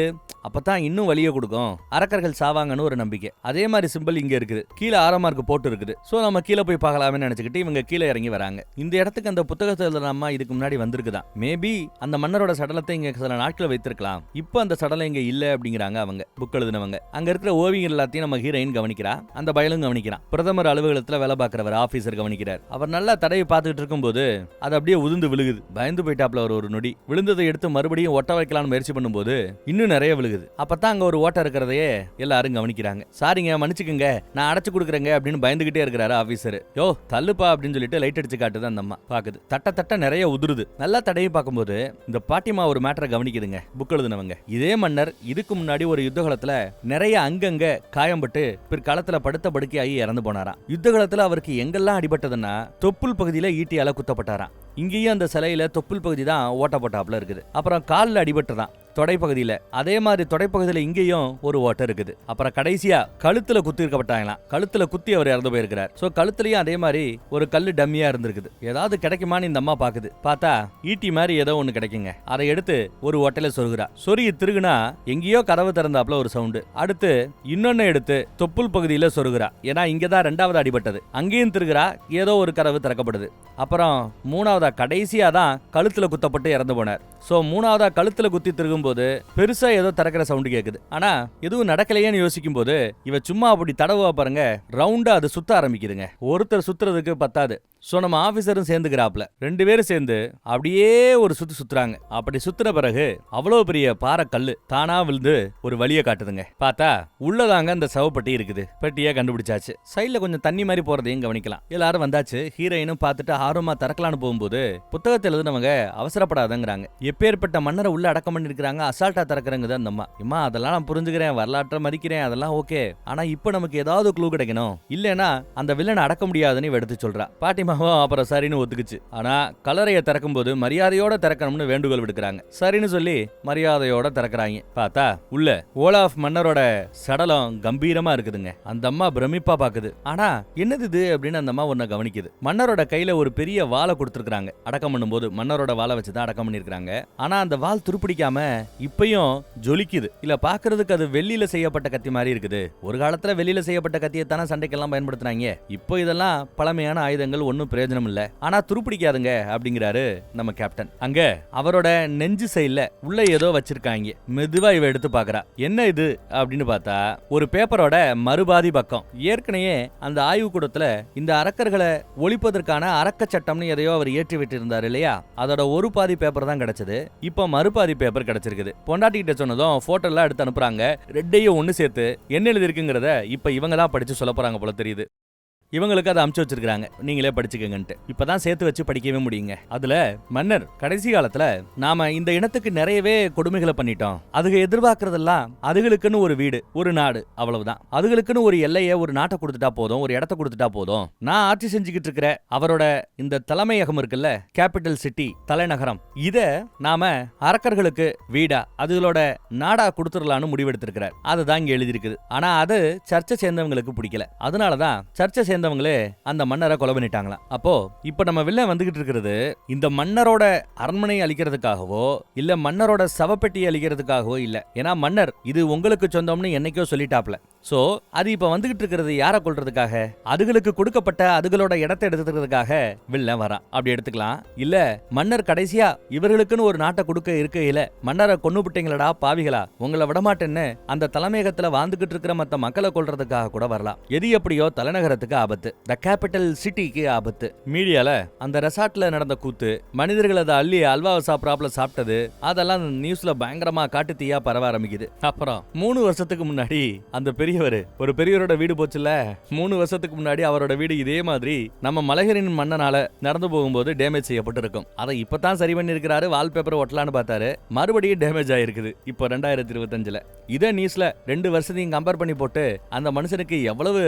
அப்பதான் இன்னும் வலிய கொடுக்கும், அரக்கர்கள் சாவாங்கன்னு ஒரு நம்பிக்கை. அதே மாதிரி சிம்பிள் இங்க இருக்குது, கீழே ஆரமார்க்கு போட்டு இருக்குது. சோ நம்ம கீழே போய் பார்க்கலாம்னு நினைச்சுக்கிட்டு இவங்க கீழே இறங்கி வராங்க. இந்த இடத்துக்கு அந்த புத்தகத்துல நம்ம இதுக்கு முன்னாடி வந்திருக்குதான். மேபி அந்த மன்னரோட சடலத்தை இங்க சில நாட்கள் வைத்திருக்கலாம். இப்போ அந்த சடலம் இங்க இல்ல அப்படிங்கிறாங்க அவங்க புக் எழுதினவங்க. அங்க இருக்கிற ஓவியங்கள் எல்லாத்தையும் நம்ம ஹீரோயின் கவனிக்கிறா, அந்த பயலும் கவனிக்கிறான். பிரதமர் அலுவலகத்துல வேலை பார்க்கிறவர் ஆபீசர் கவனிக்கிறார். அவர் நல்லா தடவி பார்த்துட்டு இருக்கும்போது அது அப்படியே உதிர்ந்து விழுகுது. பயந்து போயிட்டாப்ல ஒரு நொடி. விழுந்ததை எடுத்து மறுபடியும் ஒட்ட வைக்கலாம்னு முயற்சி பண்ணும்போது இன்னும் நிறைய விழுகுது. அப்பதான் அங்க ஒரு ஓட்டை இருக்கிறதையே எல்லாரும் கவனிக்கிறாங்க. சாரிங்க, மன்னிச்சுக்குங்க, நான் அடைச்சு கொடுக்குறேங்க அப்படின்னு பயந்துகிட்டே இருக்கிறாரு ஆபீசர். யோ தள்ளுப்பா அப்படின்னு சொல்லிட்டு லைட் அடிச்சு காட்டுது. அந்த அம்மா பாக்குது, தட்ட நிறைய உதிருது. நல்லா தடவி பார்க்கும்போது இந்த பாட்டிமா ஒரு மேட்டரை கவனிக்குதுங்க புக் எழுதினவங்க. இதே மன்னர் இதுக்கு முன்னாடி ஒரு யுத்த காலத்துல நிறைய அங்கங்க காயம்பட்டு பிற்காலத்துல படுத்த படுக்கையாகி இறந்து போனாராம். யுத்த காலத்துல அவருக்கு எங்கெல்லாம் அடிபட்டதுன்னா தொப்புள் பகுதியில ஈட்டியால குத்தப்பட்டாராம். இங்கேயும் அந்த சிலையில தொப்புள் பகுதி தான் ஓட்டப்பட்டாப்ல இருக்குது. அப்புறம் காலில் அடிபட்டுதான் தொடைப்பகுதியில, அதே மாதிரி தொடைப்பகுதியில இங்கேயும் ஒரு ஓட்டை இருக்குது. அப்புறம் கடைசியா கழுத்துல குத்தி இருக்கப்பட்டாங்களாம். கழுத்துல குத்தி அவர் இறந்து போயிருக்கிறார். சோ கழுத்துலயும் அதே மாதிரி ஒரு கல்லு டம்மியா இருந்திருக்குது. ஏதாவது கிடைக்குமான்னு இந்த அம்மா பாக்குது. பார்த்தா ஈட்டி மாதிரி ஏதோ ஒண்ணு கிடைக்குங்க. அதை எடுத்து ஒரு ஓட்டையில சொருகுறா. சொருகி திருகுனா எங்கேயோ கதவு திறந்தாப்ல ஒரு சவுண்டு. அடுத்து இன்னொன்னு எடுத்து தொப்புள் பகுதியில சொருகுறா. ஏன்னா இங்கதான் ரெண்டாவது அடிபட்டது. அங்கேயும் திருகுறா, ஏதோ ஒரு கதவு திறக்கப்படுது. அப்புறம் மூணாவதா கடைசியா தான் கழுத்துல குத்தப்பட்டு இறந்து போனார். சோ மூணாவதா கழுத்துல குத்தி திருகும் போது பெருசா ஏதோ திறக்கிற சவுண்ட் கேக்குது. ஆனா எதுவும் நடக்கலையேன்னு யோசிக்கும் போது இவ சும்மா அப்படி தடவா பாருங்க, ரவுண்டா அது சுத்த ஆரம்பிக்குதுங்க. ஒருத்தர் சுத்துறதுக்கு பத்தாது. சோ நம்ம ஆபீசரும் சேர்ந்துக்கிறாப்ல. ரெண்டு பேரும் சேர்ந்து அப்படியே ஒரு சுத்துறாங்க. அப்படி சுத்துற பிறகு அவ்வளவு பெரிய பாறை கல்லு தானா விழுந்து ஒரு வழியை காட்டுதுங்க. பார்த்தா உள்ளதாங்க அந்த சவப்பட்டி இருக்குது. பெட்டியா கண்டுபிடிச்சாச்சு. சைட்ல கொஞ்சம் தண்ணி மாதிரி போறதையும் கவனிக்கலாம். எல்லாரும் வந்தாச்சு. ஹீரோயினும் பார்த்துட்டு ஆர்வமா திறக்கலான்னு போகும்போது புத்தகத்தில் எழுதுனவங்க அவசரப்படாதங்கிறாங்க. எப்பேற்பட்ட மன்னரை உள்ள அடக்கம் பண்ணிருக்காங்க, அசால்ட்டா திறக்கிறங்க அந்த அம்மா. இம்மா அதெல்லாம் நான் புரிஞ்சுக்கிறேன், வரலாற்றை மதிக்கிறேன், அதெல்லாம் ஓகே. ஆனா இப்ப நமக்கு ஏதாவது க்ளூ கிடைக்கணும், இல்லைன்னா அந்த வில்லனை அடக்க முடியாதுன்னு எடுத்து சொல்றா. பாட்டிமாவும் அப்புறம் சரின்னு ஒத்துக்குச்சு. ஆனா கல்லறையை திறக்கும் போது மரியாதையோட திறக்கணும்னு வேண்டுகோள் விடுக்கிறாங்க. சரின்னு சொல்லி மரியாதையோட திறக்கிறாங்க. பார்த்தா உள்ள ஓலாஃப் மன்னரோட சடலம் கம்பீரமா இருக்குதுங்க. அந்த அம்மா பிரமிப்பா பாக்குது. ஆனா என்னது இது அப்படின்னு அந்த அம்மா ஒன்ன கவனிக்குது. மன்னரோட கையில ஒரு பெரிய வாளை கொடுத்திருக்காங்க. அடக்கம் பண்ணும்போது மன்னரோட வாளை வச்சுதான் அடக்கம் பண்ணிருக்காங்க. ஆனா அந்த வாள் துருப்பிடிக்காம இப்பயும் ஜொலிக்குது. இல்ல பாக்குறதுக்கு அது வெள்ளியில செய்யப்பட்ட கத்தி மாதிரி இருக்குது. ஒரு காலத்துல வெள்ளியில செய்யப்பட்ட கத்தியை தானே சண்டைக்கெல்லாம் பயன்படுத்துறாங்க. இப்போ இதெல்லாம் பழமையான ஆயுதங்கள், ஒன்னும் பிரயோஜனம் இல்ல. ஆனா துருப்பிடிக்காதுங்க அப்படிங்கிறாரு நம்ம கேப்டன். அங்க அவரோட நெஞ்சு சைடுல உள்ள ஏதோ வச்சிருக்காங்க. மெதுவா இவ எடுத்து பாக்குறா. என்ன இது அப்படின்னு பார்த்தா ஒரு பேப்பரோட மறுபாதி பக்கம். ஏற்கனவே அந்த ஆய்வு கூடத்துல இந்த அரக்கர்களை ஒழிப்பதற்கான அரக்க சட்டம்னு எதையோ அவர் ஏற்றி விட்டு இருந்தாரு இல்லையா, அதோட ஒரு பாதி பேப்பர் தான் கிடைச்சது. இப்ப மறுபாதி பேப்பர் கிடைச்சிருக்குது. பொண்டாட்டி கிட்ட சொன்னதும் போட்டோ எல்லாம் எடுத்து அனுப்புறாங்க. ரெட்டையும் ஒன்னு சேர்த்து என்ன எழுதி இருக்குங்கிறத இப்ப இவங்க தான் படிச்சு சொல்ல போறாங்க போல தெரியுது. இவங்களுக்கு அதை அமுச்சு வச்சிருக்காங்க, நீங்களே படிச்சுக்கங்கன்ட்டு. இப்பதான் சேர்த்து வச்சு படிக்கவே முடியுங்க. அதுல மன்னர் கடைசி காலத்துல நாம இந்த இனத்துக்கு நிறையவே கொடுமைகளை பண்ணிட்டோம், அதுக எதிர்பார்க்கறதெல்லாம் அதுகளுக்குன்னு ஒரு வீடு, ஒரு நாடு, அவ்வளவுதான். அதுகளுக்குன்னு ஒரு எல்லையை, ஒரு நாட்டை கொடுத்துட்டா போதும், ஒரு இடத்த கொடுத்துட்டா போதும். நான் ஆட்சி செஞ்சுக்கிட்டு இருக்கிற அவரோட இந்த தலைமையகம் இருக்குல்ல, கேபிட்டல் சிட்டி, தலைநகரம், இத நாம அரக்கர்களுக்கு வீடா, அதுகளோட நாடா கொடுத்துடலான்னு முடிவெடுத்திருக்கிறார். அதுதான் இங்க எழுதியிருக்குது. ஆனா அது சர்ச்சை சேர்ந்தவங்களுக்கு பிடிக்கல. அதனாலதான் சர்ச்சை சேர்ந்தவங்களே அந்த மன்னரை கொலை பண்ணிட்டாங்களாம். அப்போ இப்ப நம்ம வில்லன் வந்துகிட்டு இருக்கிறது இந்த மன்னரோட அரண்மனை அழிக்கிறதுக்காகவோ இல்ல மன்னரோட சவப்பெட்டியை அழிக்கிறதுக்காகவோ இல்ல. ஏன்னா மன்னர் இது உங்களுக்கு சொந்தம்னு என்னைக்கோ சொல்லிட்டாப்ல. சோ அது இப்ப வந்துகிட்டு இருக்கிறது யாரை கொல்றதுக்காக, அதுகளுக்கு கொடுக்கப்பட்ட அதுகளோட இடத்தை எடுத்துக்கிறதுக்காக வில்லன் வரான். அப்படி எடுத்துக்கலாம். இல்ல மன்னர் கடைசியா இவர்களுக்குன்னு ஒரு நாட்டை கொடுக்க இருக்கையில மன்னரை கொன்னு விட்டீங்களடா பாவிகளா, உங்களை விடமாட்டேன்னு அந்த தலைமையகத்துல வாழ்ந்துகிட்டு இருக்கிற மத்த மக்களை கொல்றதுக்காக கூட வரலாம். எது எப்படியோ தலைநகரத்துக்கு ஆபத்து, த கேபிட்டல் சிட்டிக்கு ஆபத்து. மீடியால அந்த ரெசார்ட்ல நடந்த கூத்து, மனிதர்கள் அதை அள்ளி அல்வாவை சாப்பிடாப்ல சாப்பிட்டது, அதெல்லாம் நியூஸ்ல பயங்கரமா காட்டு தீயா பரவ ஆரம்பிக்குது. அப்புறம் 3 வருஷத்துக்கு முன்னாடி அந்த பெரிய ஒரு பெரியவரோட வீடு போச்சுல, 3 வருஷத்துக்கு முன்னாடி அவரோட வீடு இதே மாதிரி நம்ம மலையரின் மன்னனால நடந்து போகும்போது டேமேஜ் செய்யப்பட்டு இருக்கும். அதை இப்பதான் சரி பண்ணி இருக்கிறாரு. வால்பேப்பர் ஒட்டலான்னு பார்த்தாரு, மறுபடியும் டேமேஜ் ஆயிருக்குது இப்போ 2025ல. இதே நியூஸ்ல 2 வருஷத்தையும் கம்பேர் பண்ணி போட்டு அந்த மனுஷனுக்கு எவ்வளவு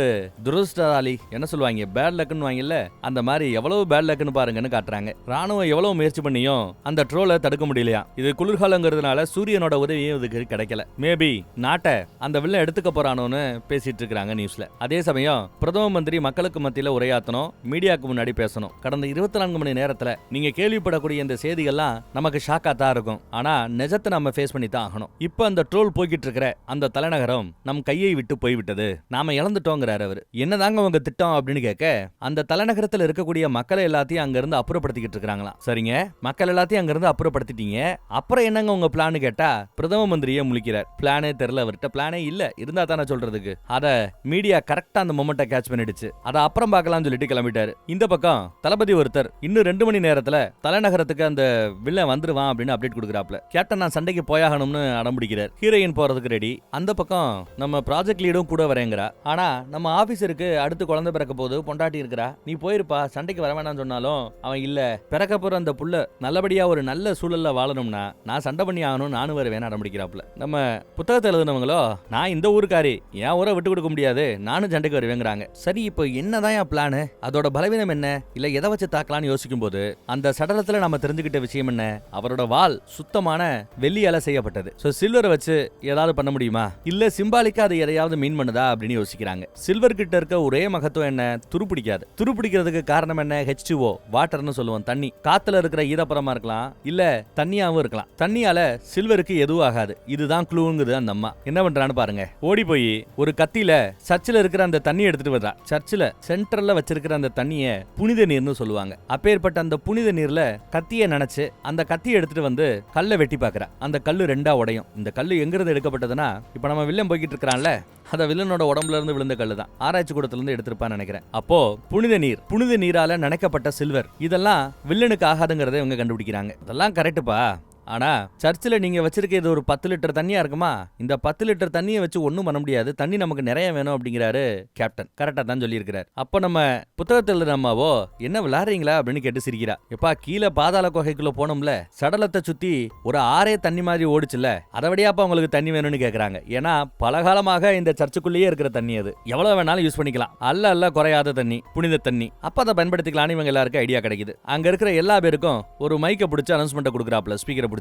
துரதிர்ஷ்டசாலி, என்ன சொல்லுவாங்க, பேட் லக்குன்னு வாங்கல, அந்த மாதிரி எவ்வளவு பேட் லக்குன்னு பாருங்கன்னு காட்டுறாங்க. ராணுவம் எவ்வளவு முயற்சி பண்ணியும் அந்த ட்ரோலை தடுக்க முடியலையா. இது குளிர்காலங்கிறதுனால சூரியனோட உதவியும் இதுக்கு கிடைக்கல. மேபி நாட்டை அந்த வில்ல எடுத்துக்க போறானோன்னு பேசிட்டு இருக்காங்க நியூஸ்ல. அதே சமயம் பிரதம மந்திரி மக்களுக்கு மத்தியில உரையாற்றணும், மீடியாவுக்கு முன்னாடி பேசணும். கடந்த 24 மணி நேரத்துல நீங்க கேள்விப்படக்கூடிய இந்த செய்திகள்லாம் நமக்கு ஷாக்கா தான் இருக்கும். ஆனா நிஜத்தை நம்ம ஃபேஸ் பண்ணி தான் ஆகணும். இப்ப அந்த ட்ரோல் போய்கிட்டு இருக்கிற அந்த தலைநகரம் நம் கையை விட்டு போய்விட்டது, நாம இழந்துட்டோங்கிறாரு அவர். என்னதாங்க உங்க திட்டம் அப்படின்னு கேட்க, அந்த தலைநகரத்தில் இருக்கக்கூடிய மக்களை எல்லாத்தையும் அங்க இருந்து அப்புறப்படுத்திக்கிட்டு இருக்காங்களாம். சரிங்க, மக்கள் எல்லாத்தையும் அங்க இருந்து அப்புறப்படுத்திட்டீங்க, அப்புறம் என்னங்க உங்க பிளான் கேட்டா பிரதம மந்திரியே முழிக்கிறார். பிளானே தெரியல அவர்கிட்ட, பிளானே இல்ல, இருந்தா தானே சொல்றதுக்கு. அத மீடியா கரெக்டா அந்த மொமெண்ட்டை கேட்ச் பண்ணிடுச்சு. அத அப்புறம் பார்க்கலாம்னு சொல்லிட்டு கிளம்பிட்டாரு. இந்த பக்கம் தளபதி ஒருத்தர் இன்னும் 2 மணி நேரத்துல தலைநகரத்துக்கு அந்த வில்லன் வந்துருவான் அப்படின்னு அப்டேட் கொடுக்குறாப்ல. கேப்டன் நான் சண்டைக்கு போயாகணும்னு அடம்பிடிக்கிறார். ஹீரோயின் போறதுக்கு ரெடி. அந்த பக்கம் நம்ம ப்ராஜெக்ட் லீடும் கூட வரேங்கிறா. ஆனா நம்ம ஆபீசருக்கு அடுத்து குழந்தை பிறக்க போது பொண்டாட்டி இருக்கிறா, நீ போயிருப்பா, சண்டைக்கு வர வேணாம்னு சொன்னாலும் அவன் இல்ல, பிறக்க போற அந்த புள்ள நல்லபடியா ஒரு நல்ல சூழல்ல வாழணும்னா நான் சண்டை பண்ணி ஆகணும், நானும் வருவேன் அடம்பிடிக்கிறாப்ல. நம்ம புத்தகத்தை எழுதுனவங்களோ, நான் இந்த ஊருக்காரி, என் ஊரை விட்டு கொடுக்க முடியாது, நானும் சண்டைக்கு வருவேங்கிறாங்க. சரி, இப்போ என்னதான் என் பிளானு, அதோட பலவீனம் என்ன, இல்ல எதை வச்சு தாக்கலாம்னு யோசிக்கும் போது அந்த சடலத்துல நம்ம தெரிஞ்சுக்கிட்ட விஷயம் என்ன, அவரோட வால் சுத்தமான வெள்ளியால செய்யப்பட்டது. சோ சில்வரை வச்சு ஏதாவது பண்ண முடியுமா, இல்ல சிம்பாலிக்கா அது எதையாவது மீன் பண்ணுதா அப்படின்னு யோசிக்கிறாங்க. சில்வர் கிட்ட இருக்க ஒரே மகத்துவம் என்ன, துருப்பிடிக்காது. துருப்பிடிக்கிறதுக்கு காரணம் என்ன, H2O, வாட்டர்னு சொல்லுவோம், தண்ணி. காத்துல இருக்கிற ஈரப்பதமா இருக்கலாம், இல்ல தண்ணியாவும் இருக்கலாம். தண்ணியால சில்வருக்கு எதுவும் ஆகாது. இதுதான் க்ளூங்குது அந்த அம்மா. என்ன பண்றான்னு பாருங்க. ஓடி போய் ஒரு கத்தியில சர்ச்சில் இருக்கிற அந்த தண்ணி எடுத்துட்டு வரா. சர்ச்சில் சென்டர்ல வச்சிருக்கிற அந்த தண்ணிய புனித நீர்னு சொல்லுவாங்க. அப்பேற்பட்ட அந்த புனித நீர்ல கத்திய நினைச்சு அந்த கத்தியை எடுத்துட்டு வந்து கல்லை வெட்டி பாக்குறா. அந்த கல்லு 2ஆ உடையும். இந்த கல்லு எங்கிருந்து எடுக்கப்பட்டதுன்னா, இப்ப நம்ம வில்லன் போய்கிட்டு இருக்கிறான்ல, அத வில்லனோட உடம்புல இருந்து விழுந்த கல்லு தான். ஆராய்ச்சி கூடத்துல இருந்து எடுத்திருப்பான்னு நினைக்கிறேன். அப்போ புனித நீரால நினைக்கப்பட்ட சில்வர், இதெல்லாம் வில்லனுக்கு ஆகாதுங்கிறத இவங்க கண்டுபிடிக்கிறாங்க. இதெல்லாம் கரெக்டுப்பா. ஆனா சர்ச்சில் நீங்க வச்சிருக்கிறது ஒரு 10 லிட்டர் தண்ணியா இருக்குமா, இந்த 10 லிட்டர் தண்ணியை வச்சு ஒன்னும் பண்ண முடியாது, தண்ணி நமக்கு நிறைய வேணும் அப்படிங்கிறாரு கேப்டன். கரெக்டா தான் சொல்லியிருக்கிறார். அப்ப நம்ம புத்தகத்தில் அம்மாவோ என்ன விளையாடுறீங்களா அப்படின்னு கேட்டு சிரிக்கிறா. எப்பா, கீழே பாதாள குகைக்குள்ள போனோம்ல, சடலத்தை சுத்தி ஒரு ஆறே தண்ணி மாதிரி ஓடிச்சுல, அதை விடையாப்பா உங்களுக்கு தண்ணி வேணும்னு கேக்குறாங்க. ஏன்னா பலகாலமாக இந்த சர்ச்சுக்குள்ளேயே இருக்கிற தண்ணி, அது எவ்வளவு வேணாலும் யூஸ் பண்ணிக்கலாம், அல்ல குறையாத தண்ணி, புனித தண்ணி. அப்ப அதை பயன்படுத்திக்கலாம்னு இவங்க எல்லாருக்கும் ஐடியா கிடைக்குது. அங்க இருக்கிற எல்லா பேருக்கும் ஒரு மைக்கை பிடிச்சி அனௌன்ஸ்மெண்ட் கொடுக்குறாப்ல, ஸ்பீக்கரை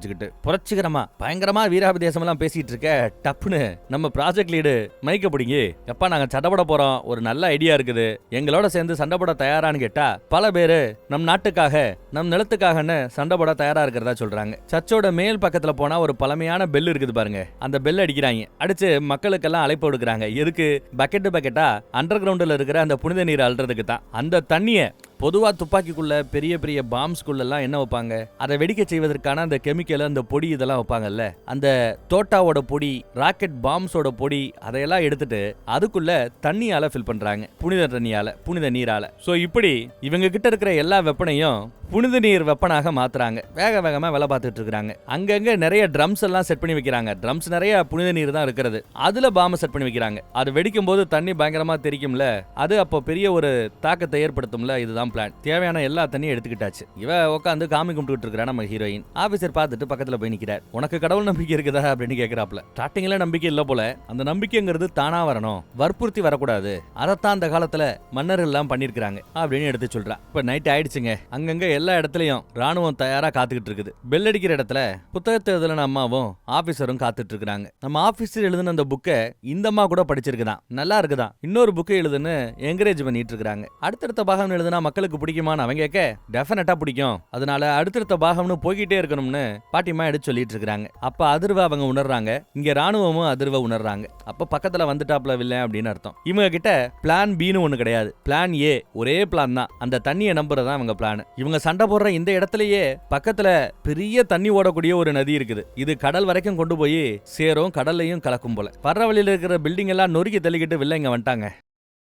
புரட்சிகரமா பயங்கரமா வீராபிதேசம் எல்லாம் பேசிட்டு இருக்க, டப்புன்னு நம்ம ப்ராஜெக்ட் லீடு மைக்க பிடிங்கி, எப்பா நாங்க சண்டை போட போறோம், ஒரு நல்ல ஐடியா இருக்குது, எங்களோட சேர்ந்து சண்டை போட தயாரான்னு கேட்டா பல பேரு நம் நாட்டுக்காக நம் நிலத்துக்காகன்னு சண்டை போட தயாரா இருக்கிறதா சொல்றாங்க. சர்ச்சோட மேல் பக்கத்துல போனா ஒரு பழமையான பெல் இருக்குது பாருங்க, அந்த பெல் அடிக்கிறாங்க. அடிச்சு மக்களுக்கெல்லாம் அழைப்பு கொடுக்குறாங்க. எதுக்கு, பக்கெட்டா அண்டர் கிரவுண்ட்ல இருக்கிற அந்த புனித நீர் அல்றதுக்கு தான். அந்த தண்ணிய பொதுவா துப்பாக்கிக்குள்ள பெரிய பெரிய பாம்ஸ்குள்ள எல்லாம் என்ன வைப்பாங்க, அதை வெடிக்க செய்வதற்கான அந்த கெமிக்கல், அந்த பொடி இதெல்லாம் வைப்பாங்கல்ல, அந்த தோட்டாவோட பொடி, ராக்கெட் பாம்ஸோட பொடி, அதையெல்லாம் எடுத்துட்டு அதுக்குள்ள தண்ணியால ஃபில் பண்றாங்க, புனித தண்ணியால, புனித நீரால. சோ இப்படி இவங்க கிட்ட இருக்கிற எல்லா வெப்பனையும் புனித நீர் வெப்பனாக மாத்துறாங்க. வேகமா வேலை பார்த்துட்டு இருக்காங்க. அங்கங்க நிறைய ட்ரம்ஸ் எல்லாம் செட் பண்ணி வைக்கிறாங்க. ட்ரம்ஸ் நிறைய புனித நீர் தான் இருக்கிறது. அதுல பாம்பை செட் பண்ணி வைக்கிறாங்க. அது வெடிக்கும் போது தண்ணி பயங்கரமா தெரிக்கும்ல, அது அப்போ பெரிய ஒரு தாக்கத்தை ஏற்படுத்தும்ல. இதுதான் பிளான். தேவையான எல்லா தண்ணியும் எடுத்துக்கிட்டாச்சு. இவ உட்காந்து காமி கும்பிட்டு இருக்கிறா நம்ம ஹீரோயின். ஆபீசர் பார்த்துட்டு பக்கத்துல போய் நிக்கிறார். உனக்கு கடவுள் நம்பிக்கை இருக்குதா அப்படின்னு கேட்கிறாப்ல. ஸ்டார்டிங்ல நம்பிக்கை இல்ல போல, அந்த நம்பிக்கைங்கிறது தானா வரணும், வற்புறுத்தி வரக்கூடாது. அதைத்தான் அந்த காலத்துல மன்னர்கள் எல்லாம் பண்ணிருக்காங்க அப்படின்னு எடுத்து சொல்றா. இப்ப நைட் ஆயிடுச்சுங்க. அங்கங்க எல்லா இடத்துலயும் ராணுவம் தயாரா காத்துக்கிட்டு இருக்குது. பெல் அடிக்கிற இடத்துல புத்தகத்தை எழுதின அம்மாவும் ஆபீசரும் காத்துட்டு இருக்காங்க. நம்ம ஆபீசர் எழுதின அந்த புக்கை இந்த அம்மா கூட படிச்சிருக்குதான், நல்லா இருக்குதான். இன்னொரு புக்கை எழுதுன்னு என்கரேஜ் பண்ணிட்டு இருக்காங்க. அடுத்தடுத்த பாகம் எழுதுனா மக்களுக்கு பிடிக்குமான்னு அவங்க கேட்க, டெஃபினட்டா பிடிக்கும், அதனால அடுத்தடுத்த பாகம்னு போய்கிட்டே இருக்கணும்னு பாட்டிமா எடுத்து சொல்லிட்டு இருக்காங்க. அப்ப அதிர்வை அவங்க உணர்றாங்க, இங்க ராணுவமும் அதிர்வை உணர்றாங்க. அப்ப பக்கத்துல வந்துட்டாப்ல வில்லை அப்படின்னு அர்த்தம். இவங்க கிட்ட பிளான் பின்னு ஒண்ணு கிடையாது, பிளான் ஏ ஒரே பிளான் தான். அந்த தண்ணியை நம்புறதா அவங்க பிளான். இவங்க சண்டை போடுற இந்த இடத்துலயே பக்கத்துல பெரிய தண்ணி ஓடக்கூடிய ஒரு நதி இருக்குது. இது கடல் வரைக்கும் கொண்டு போய் சேரும், கடல்லையும் கலக்கும் போல. வர்ற வழியில இருக்கிற பில்டிங் எல்லாம் நொறுக்கி தள்ளிக்கிட்டு வில்லை இங்க வந்துட்டாங்க.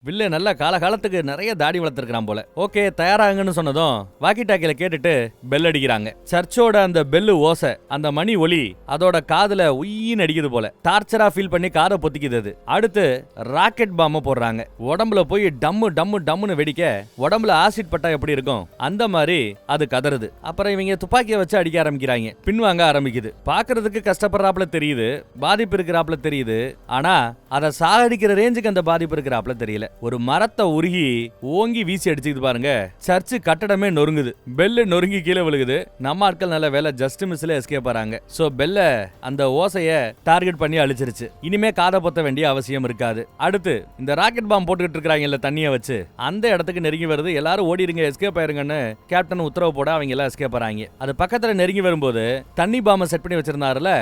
வில்ல நல்ல காலகாலத்துக்கு நிறைய தாடி வளர்த்திருக்கான் போல. ஓகே தயாராங்கன்னு சொன்னதும் வாக்கி டாக்கில கேட்டுட்டு பெல் அடிக்கிறாங்க. சர்ச்சோட அந்த பெல்லு ஓசை, அந்த மணி ஒலி அதோட காதுல உயின்னு அடிக்குது போல. டார்ச்சரா ஃபீல் பண்ணி காதை பொத்திக்குது. அடுத்து ராக்கெட் பாம்ப போடுறாங்க. உடம்புல போய் டம்மு டம்மு டம்முன்னு வெடிக்க உடம்புல ஆசிட் பட்டா எப்படி இருக்கும் அந்த மாதிரி அது கதறுது. அப்புறம் இவங்க துப்பாக்கியை வச்சு அடிக்க ஆரம்பிக்கிறாங்க. பின்வாங்க ஆரம்பிக்குது. பாக்குறதுக்கு கஷ்டப்படுறாப்ல தெரியுது, பாதிப்பு இருக்கிறாப்ல தெரியுது. ஆனா அதை சாகடிக்கிற ரேஞ்சுக்கு அந்த பாதிப்பு இருக்கிறாப்ல தெரியல. ஒரு மரத்தை உருகி ஓங்கி வீசி அடிச்சுக்கிது பாருங்க. சர்ச்சு கட்டடமே நொறுங்குது. பெல்லு நொறுங்கி கீழே விழுகுது. நம்ம ஆட்கள் நல்ல வேலை ஜஸ்ட் மிஸ்ல எஸ்கேப் ஆறாங்க. சோ பெல்ல அந்த ஓசைய டார்கெட் பண்ணி அழிச்சிருச்சு. இனிமே காதை பொத்த வேண்டிய அவசியம் இருக்காது. அடுத்து இந்த ராக்கெட் பாம்பு போட்டுக்கிட்டு இருக்காங்கல்ல தண்ணியை வச்சு, அந்த இடத்துக்கு நெருங்கி வருது. எல்லாரும் ஓடிடுங்க, எஸ்கேப் ஆயிருங்கன்னு கேப்டன் உத்தரவு போட அவங்க எல்லாம் எஸ்கேப் ஆறாங்க. அது பக்கத்துல நெருங்கி வரும்போது தண்ணி பாம்பை செட் பண்ணி வச்சிருந்தாருல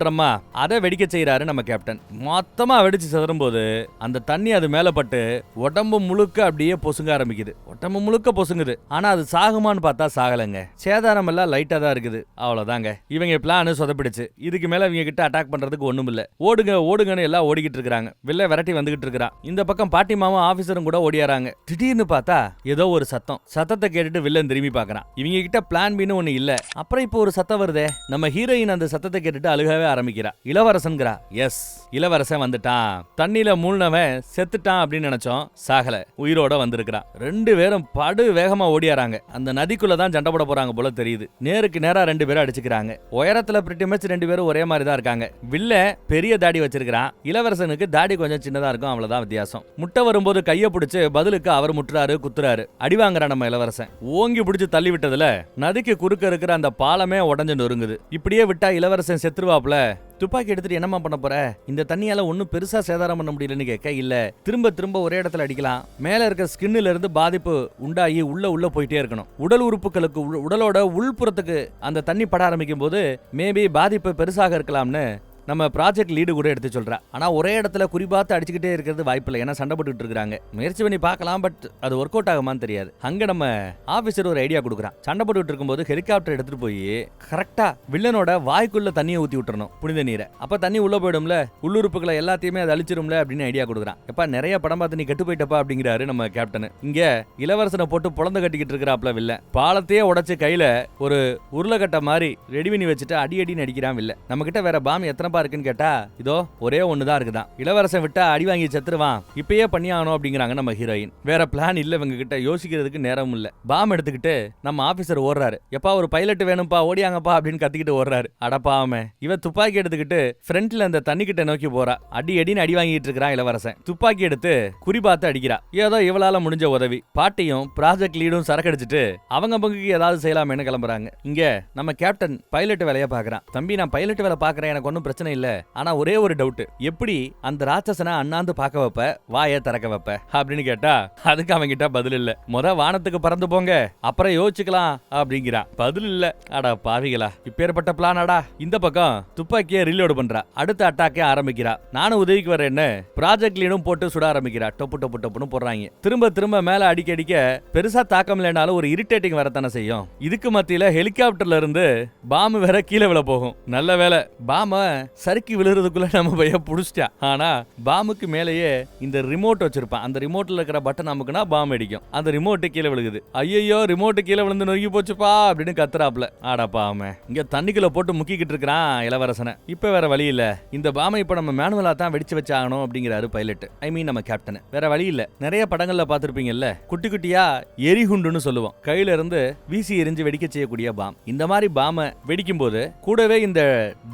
ட்ரம்மா, அதை வெடிக்க செய்யறாரு நம்ம கேப்டன். மொத்தமா வெடிச்சு சிதறும் போது அந்த தண்ணி அது மேல பட்டு உடம்பு முழுக்க அப்படியே பொசுங்க ஆரம்பிக்குது. உடம்பு முழுக்க பொசுங்குது. ஆனா அது சாகுமான்னு பார்த்தா சாகலங்க. சேதாரம் எல்லாம் லைட்டா தான் இருக்குது. அவ்வளவுதாங்க. இவங்க பிளான் சொதப்பிடுச்சு. இதுக்கு மேல இவங்க கிட்ட அட்டாக் பண்றதுக்கு ஒண்ணும் இல்ல. ஓடுங்க ஓடுங்கன்னு எல்லாம் ஓடிக்கிட்டு இருக்காங்க. வில்ல விரட்டி வந்துகிட்டு இருக்கிறான். இந்த பக்கம் பாட்டிமாவும் ஆபீசரும் கூட ஓடியாராங்க. திடீர்னு பார்த்தா ஏதோ ஒரு சத்தத்தை கேட்டுட்டு வில்லன் திரும்பி பார்க்கறான். இவங்க கிட்ட பிளான் பின்னு ஒண்ணு இல்ல. அப்புறம் இப்போ ஒரு சத்தம் வருதே. நம்ம ஹீரோயின் அந்த சத்தத்தை கேட்டுட்டு அழுகவே ஆரம்பிக்கிறா. இளவரசன்கிறா. எஸ், இளவரசன் வந்துட்டான். தண்ணியில மூழ்னவன் செத்துட்டான் அப்படின்னு நினைச்சோம். சாகல, உயிரோட வந்திருக்கிறான். ரெண்டு பேரும் படு வேகமா ஓடியாராங்க. அந்த நதிக்குள்ள தான் சண்டை போட போறாங்க போல தெரியுது. நேருக்கு நேரா ரெண்டு பேரும் அடிச்சுக்கிறாங்க. உயரத்துல பிரிட்டி மச் ரெண்டு பேரும் ஒரே மாதிரி தான் இருக்காங்க. வில்ல பெரிய தாடி வச்சிருக்கான். இளவரசனுக்கு தாடி கொஞ்சம் சின்னதா இருக்கும். அவ்வளவுதான் வித்தியாசம். முட்டை வரும்போது கைய பிடிச்சு பதிலுக்கு அவர் முட்டுறாரு, குத்துறாரு. அடி வாங்குறான் நம்ம இளவரசன். ஓங்கி பிடிச்சு தள்ளி விட்டதுல நதிக்கு குறுக்க இருக்கிற அந்த பாலமே உடஞ்சு நொறுங்குது. இப்படியே விட்டா இளவரசன் செத்துருவாப்ல. துப்பாக்கி எடுத்துட்டு என்னமா பண்ண போற? இந்த தண்ணியால ஒன்னும் பெருசா சேதாரம் பண்ண முடியலன்னு கேட்க, இல்ல திரும்ப திரும்ப ஒரே இடத்துல அடிக்கலாம். மேல இருக்க ஸ்கின்ல இருந்து பாதிப்பு உண்டாகி உள்ள போயிட்டே இருக்கணும். உடல் உறுப்புகளுக்கு உடலோட உள்புறத்துக்கு அந்த தண்ணி பட ஆரம்பிக்கும் போது மேபி பாதிப்பு பெருசாக இருக்கலாம்னு நம்ம ப்ராஜெக்ட் லீடு கூட எடுத்து சொல்றா. ஆனா ஒரே இடத்துல குறிபாத்து அடிச்சுக்கிட்டே இருக்கிறது வாய்ப்பில்லை. ஏன்னா சண்டை போட்டுட்டு இருக்காங்க. முயற்சி பண்ணி பார்க்கலாம், பட் அது ஒர்க் அவுட் ஆகுமான்னு தெரியாது. அங்க நம்ம ஆபீசர் ஒரு ஐடியா கொடுக்குறான். சண்டை போட்டுட்டு இருக்கும்போது ஹெலிகாப்டர் எடுத்துட்டு போய் கரெக்டா வில்லனோட வாய்க்குள்ள தண்ணியை ஊத்தி விட்டுறணும், புனித நீரை. அப்ப தண்ணி உள்ள போயிடும்ல, உள்ளுறுப்புகளை எல்லாத்தையுமே அது அழிச்சிரும்ல அப்படின்னு ஐடியா கொடுக்குறான். எப்ப நிறைய படம் பார்த்து நீ கெட்டு போயிட்டப்பா அப்படிங்கிறாரு நம்ம கேப்டன். இங்க இளவரசனை போட்டு புலந்து கட்டிக்கிட்டு இருக்கிறாப்ல வில்ல. பாலத்தையே உடைச்சு கையில ஒரு உருளைக்கட்டை மாதிரி ரெடி பண்ணி வச்சுட்டு அடின்னு அடிக்கிறான் வில்ல. நம்ம கிட்ட வேற பாம் எத்தனை இருக்குன்னு கேட்டா இதோ ஒரே ஒண்ணுதான் இருக்குதான். இளவரசன் விட்டா அடி வாங்கி செத்துருவான். இப்பயே பண்ணியாகணும் அப்படிங்கிறாங்க நம்ம ஹீரோயின். வேற பிளான் இல்ல இவங்க கிட்ட, யோசிக்கிறதுக்கு நேரம் இல்ல. பாம் எடுத்துக்கிட்டு நம்ம ஆபீசர் ஓடுறாரு. எப்பா ஒரு பைலட் வேணும்பா, ஓடியாங்கப்பா அப்படின்னு கத்திக்கிட்டு ஓடுறாரு. அடப்பாவமே, இவ துப்பாக்கி எடுத்துக்கிட்டு ஃப்ரண்ட்ல அந்த தண்ணி கிட்ட நோக்கி போறா. அடின்னு அடி வாங்கிட்டு இருக்கிறான் இளவரசன். துப்பாக்கி எடுத்து குறிபாத்து அடிக்கிறா. ஏதோ இவளால முடிஞ்ச உதவி. பாட்டியும் ப்ராஜெக்ட் லீடும் சரக்கடிச்சிட்டு அவங்க பங்குக்கு ஏதாவது செய்யலாமேன்னு கிளம்புறாங்க. இங்க நம்ம கேப்டன் பைலட் வேலையை பாக்குறான். தம்பி நான் பைலட் வேலை பாக்குறேன், எனக்கு ஒன்னும் பிரச்சனை இல்ல. ஆனா ஒரே ஒரு டவுட், எப்படி அந்த ராட்சசனை அண்ணாந்து பார்க்க வைப்ப, வாயை திறக்க வைப்ப அப்படின்னு கேட்டா அதுக்கு அவங்க கிட்ட பதில் இல்ல. வானத்துக்கு பறந்து போங்க, அப்புறம் யோசிச்சுக்கலாம் அப்படிங்கிறான். பதில் இல்ல. அடா பாவிகளா, இப்பேற்பட்ட பிளானாடா. இந்த பக்கம் துப்பாக்கியை ரீலோட் பண்றா. அடுத்த அட்டாக்கே ஆரம்பிக்கிறா. நானும் உதவிக்கு வரேன்னு ப்ராஜெக்ட் லீடும் போட்டு சுட ஆரம்பிக்கிறா. டொப்பு டொப்பு டொப்புன்னு போடுறாங்க. திரும்ப மேல அடிக்க பெருசா தாக்கம் இல்லைனாலும் ஒரு இரிட்டேட்டிங் வரத்தானே செய்யும். இதுக்கு மத்தியில ஹெலிகாப்டர்ல இருந்து பாம்பு வேற கீழே விழ போகும். நல்ல வேலை பாம சறுக்கி விழுறதுக்குள்ள நம்ம பைய புடிச்சிட்டா. ஆனா பாம்புக்கு மேலேயே இந்த ரிமோட் வச்சிருப்பான். அந்த ரிமோட்ல இருக்கிற பட்டன் நமக்குனா பாம்பு அடிக்கும். அந்த ரிமோட் கீழே விழுகுது. ஐயோ ரிமோட் கீழே விழுந்து நொறுங்கி போச்சுப்பா அப்படின்னு கத்துறாப்ல. ஆடாப்பா அவன் இங்க தண்ணிக்குள்ள போட்டு முக்கிக்கிட்டு இருக்கிறான் இளவரசனை. இப்ப வேற வழி இல்ல. இந்த பாம்பை இப்ப நம்ம மேனுவலா தான் வெடிச்சு வச்சாகணும் அப்படிங்கிறாரு பைலட். ஐ மீன் நம்ம கேப்டன். வேற வழி இல்ல. நிறைய படங்கள்ல பாத்திருப்பீங்கல்ல, குட்டி குட்டியா எரிகுண்டுன்னு சொல்லுவோம். கையில இருந்து வீசி எரிஞ்சு வெடிக்க செய்யக்கூடிய பாம். இந்த மாதிரி பாம்பை வெடிக்கும் போது கூடவே இந்த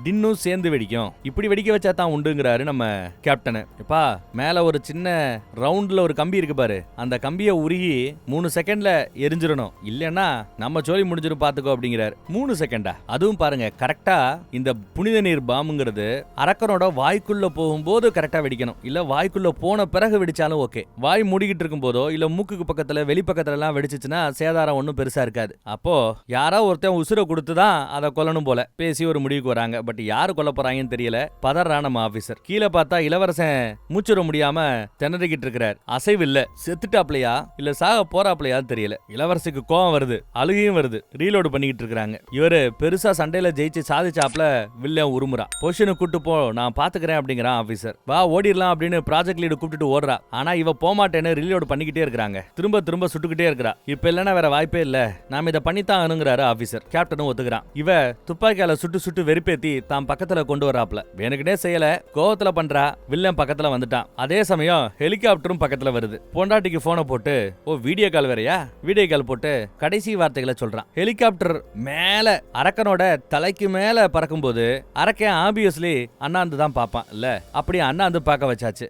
டின்னும் சேர்ந்து வெடிக்கும். இப்படி வெடிக்க வச்சா தான் உண்டுங்கிறாரு நம்ம கேப்டன். எப்பா மேல ஒரு சின்ன ரவுண்ட்ல ஒரு கம்பி இருக்கு பாரு, அந்த கம்பியை உருகி 3 செகண்ட்ல எரிஞ்சிடணும், இல்லன்னா நம்ம ஜோலி முடிஞ்சிடும் பாத்துக்கோ அப்படிங்கிறாரு. 3 செகண்டா? அதுவும் பாருங்க கரெக்டா இந்த புனித நீர் பாம்புங்கிறது அரக்கனோட வாய்க்குள்ள போகும்போது கரெக்டா வெடிக்கணும். இல்ல வாய்க்குள்ள போன பிறகு வெடிச்சாலும் ஓகே. வாய் மூடிக்கிட்டு இருக்கும் போதோ இல்ல மூக்குக்கு பக்கத்துல வெளிப்பக்கத்துல எல்லாம் வெடிச்சுச்சுன்னா சேதாரம் ஒன்னும் பெருசா இருக்காது. அப்போ யாரோ ஒருத்தன் உசுரை கொடுத்துதான் அதை கொல்லணும் போல பேசி ஒரு முடிவுக்கு வராங்க. பட் யாரு கொல்ல போறாங்க பண்றாங்கன்னு தெரியல. பதறா நம்ம ஆபீசர். கீழே பார்த்தா இளவரசன் மூச்சுட முடியாம திணறிக்கிட்டு இருக்கிறார். அசைவு இல்ல. செத்துட்டாப்லையா இல்ல சாக போறாப்லையா தெரியல. இளவரசிக்கு கோவம் வருது, அழுகையும் வருது. ரீலோடு பண்ணிக்கிட்டு இருக்காங்க. இவரு பெருசா சண்டையில ஜெயிச்சு சாதிச்சாப்ல வில்லன் உருமுறா. பொசிஷனுக்கு கூட்டு போ, நான் பாத்துக்கிறேன் அப்படிங்கிறான் ஆபீசர். வா ஓடிடலாம் அப்படின்னு ப்ராஜெக்ட் லீடு கூப்பிட்டு ஓடுறா. ஆனா இவ போமாட்டேன்னு ரீலோடு பண்ணிக்கிட்டே இருக்காங்க. திரும்ப திரும்ப சுட்டுக்கிட்டே இருக்கா. இப்ப இல்லனா வேற வாய்ப்பே இல்ல, நாம இதை பண்ணித்தான் ஆனுங்கிறாரு ஆபீசர். கேப்டனும் ஒத்துக்கிறான். இவ துப்பாக்கியால சுட்டு சுட்டு வெறுப்பேத்தி தான் பக்கத்துல கொண்டு வராப்ல. வேணுக்கிட்டே செய்யல, கோவத்துல பண்றா. வில்லன் பக்கத்துல வந்துட்டான். அதே சமயம் ஹெலிகாப்டரும் பக்கத்துல வருது. பொண்டாட்டிக்கு போனை போட்டு, ஓ வீடியோ கால் வேறையா, வீடியோ கால் போட்டு கடைசி வார்த்தைகளை சொல்றான். ஹெலிகாப்டர் மேல அரக்கனோட தலைக்கு மேல பறக்கும்போது அரக்கன் ஆபியஸ்லி அண்ணாந்து தான் பாப்பான் இல்ல, அப்படி அண்ணாந்து பார்க்க வச்சாச்சு.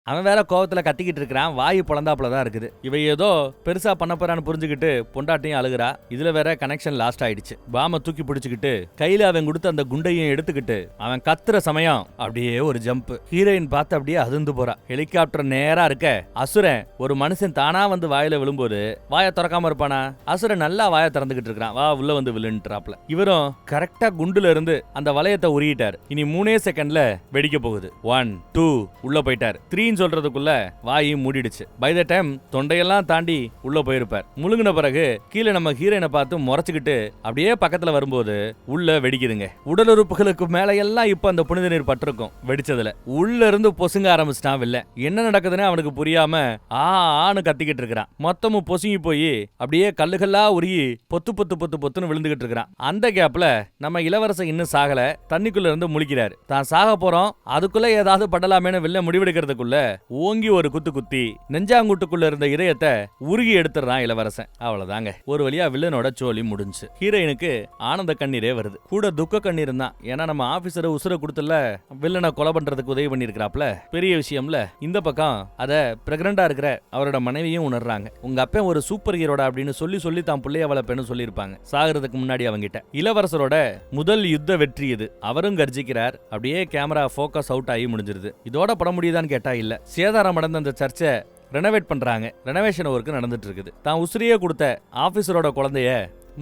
அவன் வேற கோவத்துல கத்திக்கிட்டு இருக்கிறான். வாயு பொழந்தாப்புல தான் இருக்குது. இவ ஏதோ பெருசா பண்ண போறான்னு புரிஞ்சுக்கிட்டு பொண்டாட்டியும் அழுகுறா. இதுல வேற கனெக்ஷன் லாஸ்ட் ஆயிடுச்சு. பாம தூக்கி பிடிச்சுக்கிட்டு கையில அவன் கொடுத்த அந்த குண்டையும் எடுத்துக்கிட்டு அவன் கத்துற சமயம் அப்படியே ஒரு ஜம்ப். ஹீரோயின் பார்த்து அப்படியே அதிர்ந்து போறா. ஹெலிகாப்டர் நேரா இருக்க அசுரன் ஒரு மனுஷன் தானா வந்து வாயில விழும்போது வாயை திறக்காம இருப்பானா? அசுரன் நல்லா வாயை திறந்துகிட்டு இருக்கான். வா உள்ள வந்து விழுன்றாப்ல. இவரும் கரெக்டா குண்டுல இருந்து அந்த வளையத்தை உருகிட்டார். இனி 3 செகண்ட்ல வெடிக்க போகுது. 1 2 உள்ள போயிட்டார். 3 சொல்றதுக்குள்ள வாயும் மூடிடுச்சு. பை த டைம் தொண்டையெல்லாம் தாண்டி உள்ள போயிருப்பார். முழுங்கின பிறகு கீழே நம்ம ஹீரோயினை பார்த்து முறைச்சுக்கிட்டு அப்படியே பக்கத்துல வரும்போது உள்ள வெடிக்குதுங்க. உடல் உறுப்புகளுக்கு மேல எல்லாம் இப்ப அந்த புனித நீர் பட்டிருக்கும். வெடிச்சதுல உள்ள இருந்து பொசுங்க ஆரம்பிச்சிட்டான் வில்ல. என்ன நடக்குதுன்னு அவனுக்கு புரியாம ஆன்னு கத்திக்கிட்டு இருக்கிறான். மொத்தமும் பொசுங்கி போய் அப்படியே கல்லுகள்லா உருகி பொத்து பொத்து பொத்து பொத்துன்னு விழுந்துகிட்டு இருக்கிறான். அந்த கேப்ல நம்ம இளவரசன் இன்னும் சாகல, தண்ணிக்குள்ள இருந்து முழிக்கிறாரு. தான் சாக போறோம், அதுக்குள்ள ஏதாவது படலாமேன்னு வில்ல முடிவெடுக்கிறதுக்குள்ள ஓங்கி ஒரு குத்து குத்தி நெஞ்சாங்குட்டுக்குள்ள இருந்த இதயத்தை உருகி எடுத்துறான் இளவரசன். அவ்வளவுதாங்க. ஒரு வழியா வில்லனோட சோலி முடிஞ்சு. ஹீரோயினுக்கு ஆனந்த கண்ணீரே வருது. கூட துக்க கண்ணீர் தான். ஏன்னா நம்ம ஆபீசரை உசுர கொடுத்துல வில்லனை கொலை பண்றதுக்கு உதவி பண்ணிருக்காப்ல. பெரிய விஷயம்ல. இந்த பக்கம் அத பிரெக்னண்டா இருக்கிற அவரோட மனைவியும் உணர்றாங்க. உங்க அப்பன் ஒரு சூப்பர் ஹீரோடா அப்படின்னு சொல்லி சொல்லி தான் புள்ளைய வளர்ப்பேன்னு சொல்லியிருப்பாங்க சாகிறதுக்கு முன்னாடி அவங்கிட்ட. இளவரசரோட முதல் யுத்த வெற்றி இது. அவரும் கர்ஜிக்கிறார். அப்படியே கேமரா போக்கஸ் அவுட் ஆகி முடிஞ்சிருது. இதோட படம் முடியுதான்னு கேட்டா இல்ல. சேதாரம் அடைந்த அந்த சர்ச்சை ரெனோவேட் பண்றாங்க. ரெனோவேஷன் ஒர்க் நடந்துட்டு இருக்குது. தான் உசிரியே கொடுத்த ஆபீசரோட குழந்தைய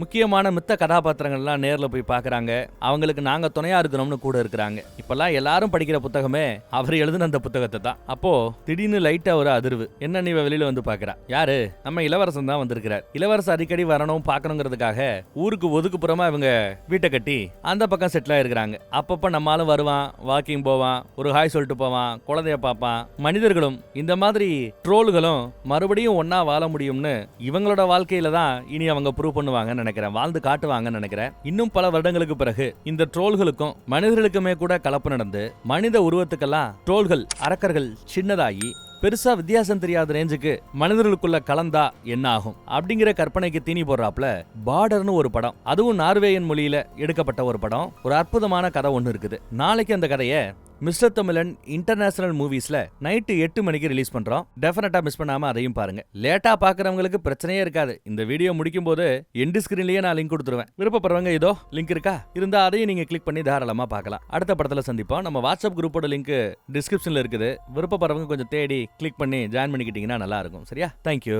முக்கியமான மித்த கதாபாத்திரங்கள்லாம் நேர்ல போய் பாக்குறாங்க. அவங்களுக்கு நாங்க துணையா இருக்கணும்னு கூட இருக்கிறாங்க. இப்பெல்லாம் எல்லாரும் படிக்கிற புத்தகமே அவர் எழுதின அந்த புத்தகத்தை தான். அப்போ திடீர்னு லைட்டா ஒரு அதிர்வு. என்ன நீ வெளியில வந்து பாக்குறா? யாரு? நம்ம இளவரசன் தான் வந்திருக்கிறார். இளவரசர் அடிக்கடி வரணும் பாக்கணுங்கிறதுக்காக ஊருக்கு ஒதுக்குப்புறமா இவங்க வீட்டை கட்டி அந்த பக்கம் செட்டில் ஆயிருக்கிறாங்க. அப்பப்ப நம்மளும் வருவான், வாக்கிங் போவான், ஒரு ஹாய் சொல்லிட்டு போவான், குழந்தைய பார்ப்பான். மனிதர்களும் இந்த மாதிரி ட்ரோல்களும் மறுபடியும் ஒன்னா வாழ முடியும்னு இவங்களோட வாழ்க்கையில தான் இனி அவங்க ப்ரூவ் பண்ணுவாங்க நினைக்கிறேன். வாழ்ந்து காட்டுவாங்கன்னு நினைக்கிறேன். இன்னும் பல வருடங்களுக்கு பிறகு இந்த ட்ரோல்களுக்கும் மனிதர்களுக்குமே கூட கலப்பு நடந்து மனித உருவத்துக்கெல்லாம் ட்ரோல்கள் அரக்கர்கள் சின்னதாகி பெருசா வித்தியாசம் தெரியாத ரேஞ்சுக்கு மனிதர்களுக்குள்ள கலந்தா என்ன ஆகும் அப்படிங்கிற கற்பனைக்கு தீனி போடுறாப்ல பார்டர்னு ஒரு படம். அதுவும் நார்வேயன் மொழியில எடுக்கப்பட்ட ஒரு படம். ஒரு அற்புதமான கதை ஒண்ணு இருக்குது. நாளைக்கு அந்த கதையை மிஸ்டர் தமிழன் இன்டர்நேஷனல் மூவிஸ்ல நைட்டு 8 மணிக்கு ரிலீஸ் பண்றோம். டெஃபினட்டா மிஸ் பண்ணாம அதையும் பாருங்க. லேட்டா பாக்குறவங்களுக்கு பிரச்சனையே இருக்காது. இந்த வீடியோ முடிக்கும் போது எண்ட் ஸ்கிரீன்லயே நான் லிங்க் கொடுத்துருவேன். விருப்பப்படுறவங்க இதோ லிங்க் இருக்கா இருந்தா அதையும் நீங்க கிளிக் பண்ணி தாராளமா பார்க்கலாம். அடுத்த படத்துல சந்திப்போம். நம்ம வாட்ஸ்அப் குரூப்போட லிங்க் டிஸ்கிரிப்ஷன்ல இருக்குது. விருப்பப்படுறவங்க கொஞ்சம் தேடி கிளிக் பண்ணி ஜாயின் பண்ணிக்கிட்டீங்கன்னா நல்லா இருக்கும். சரியா? தேங்க்யூ.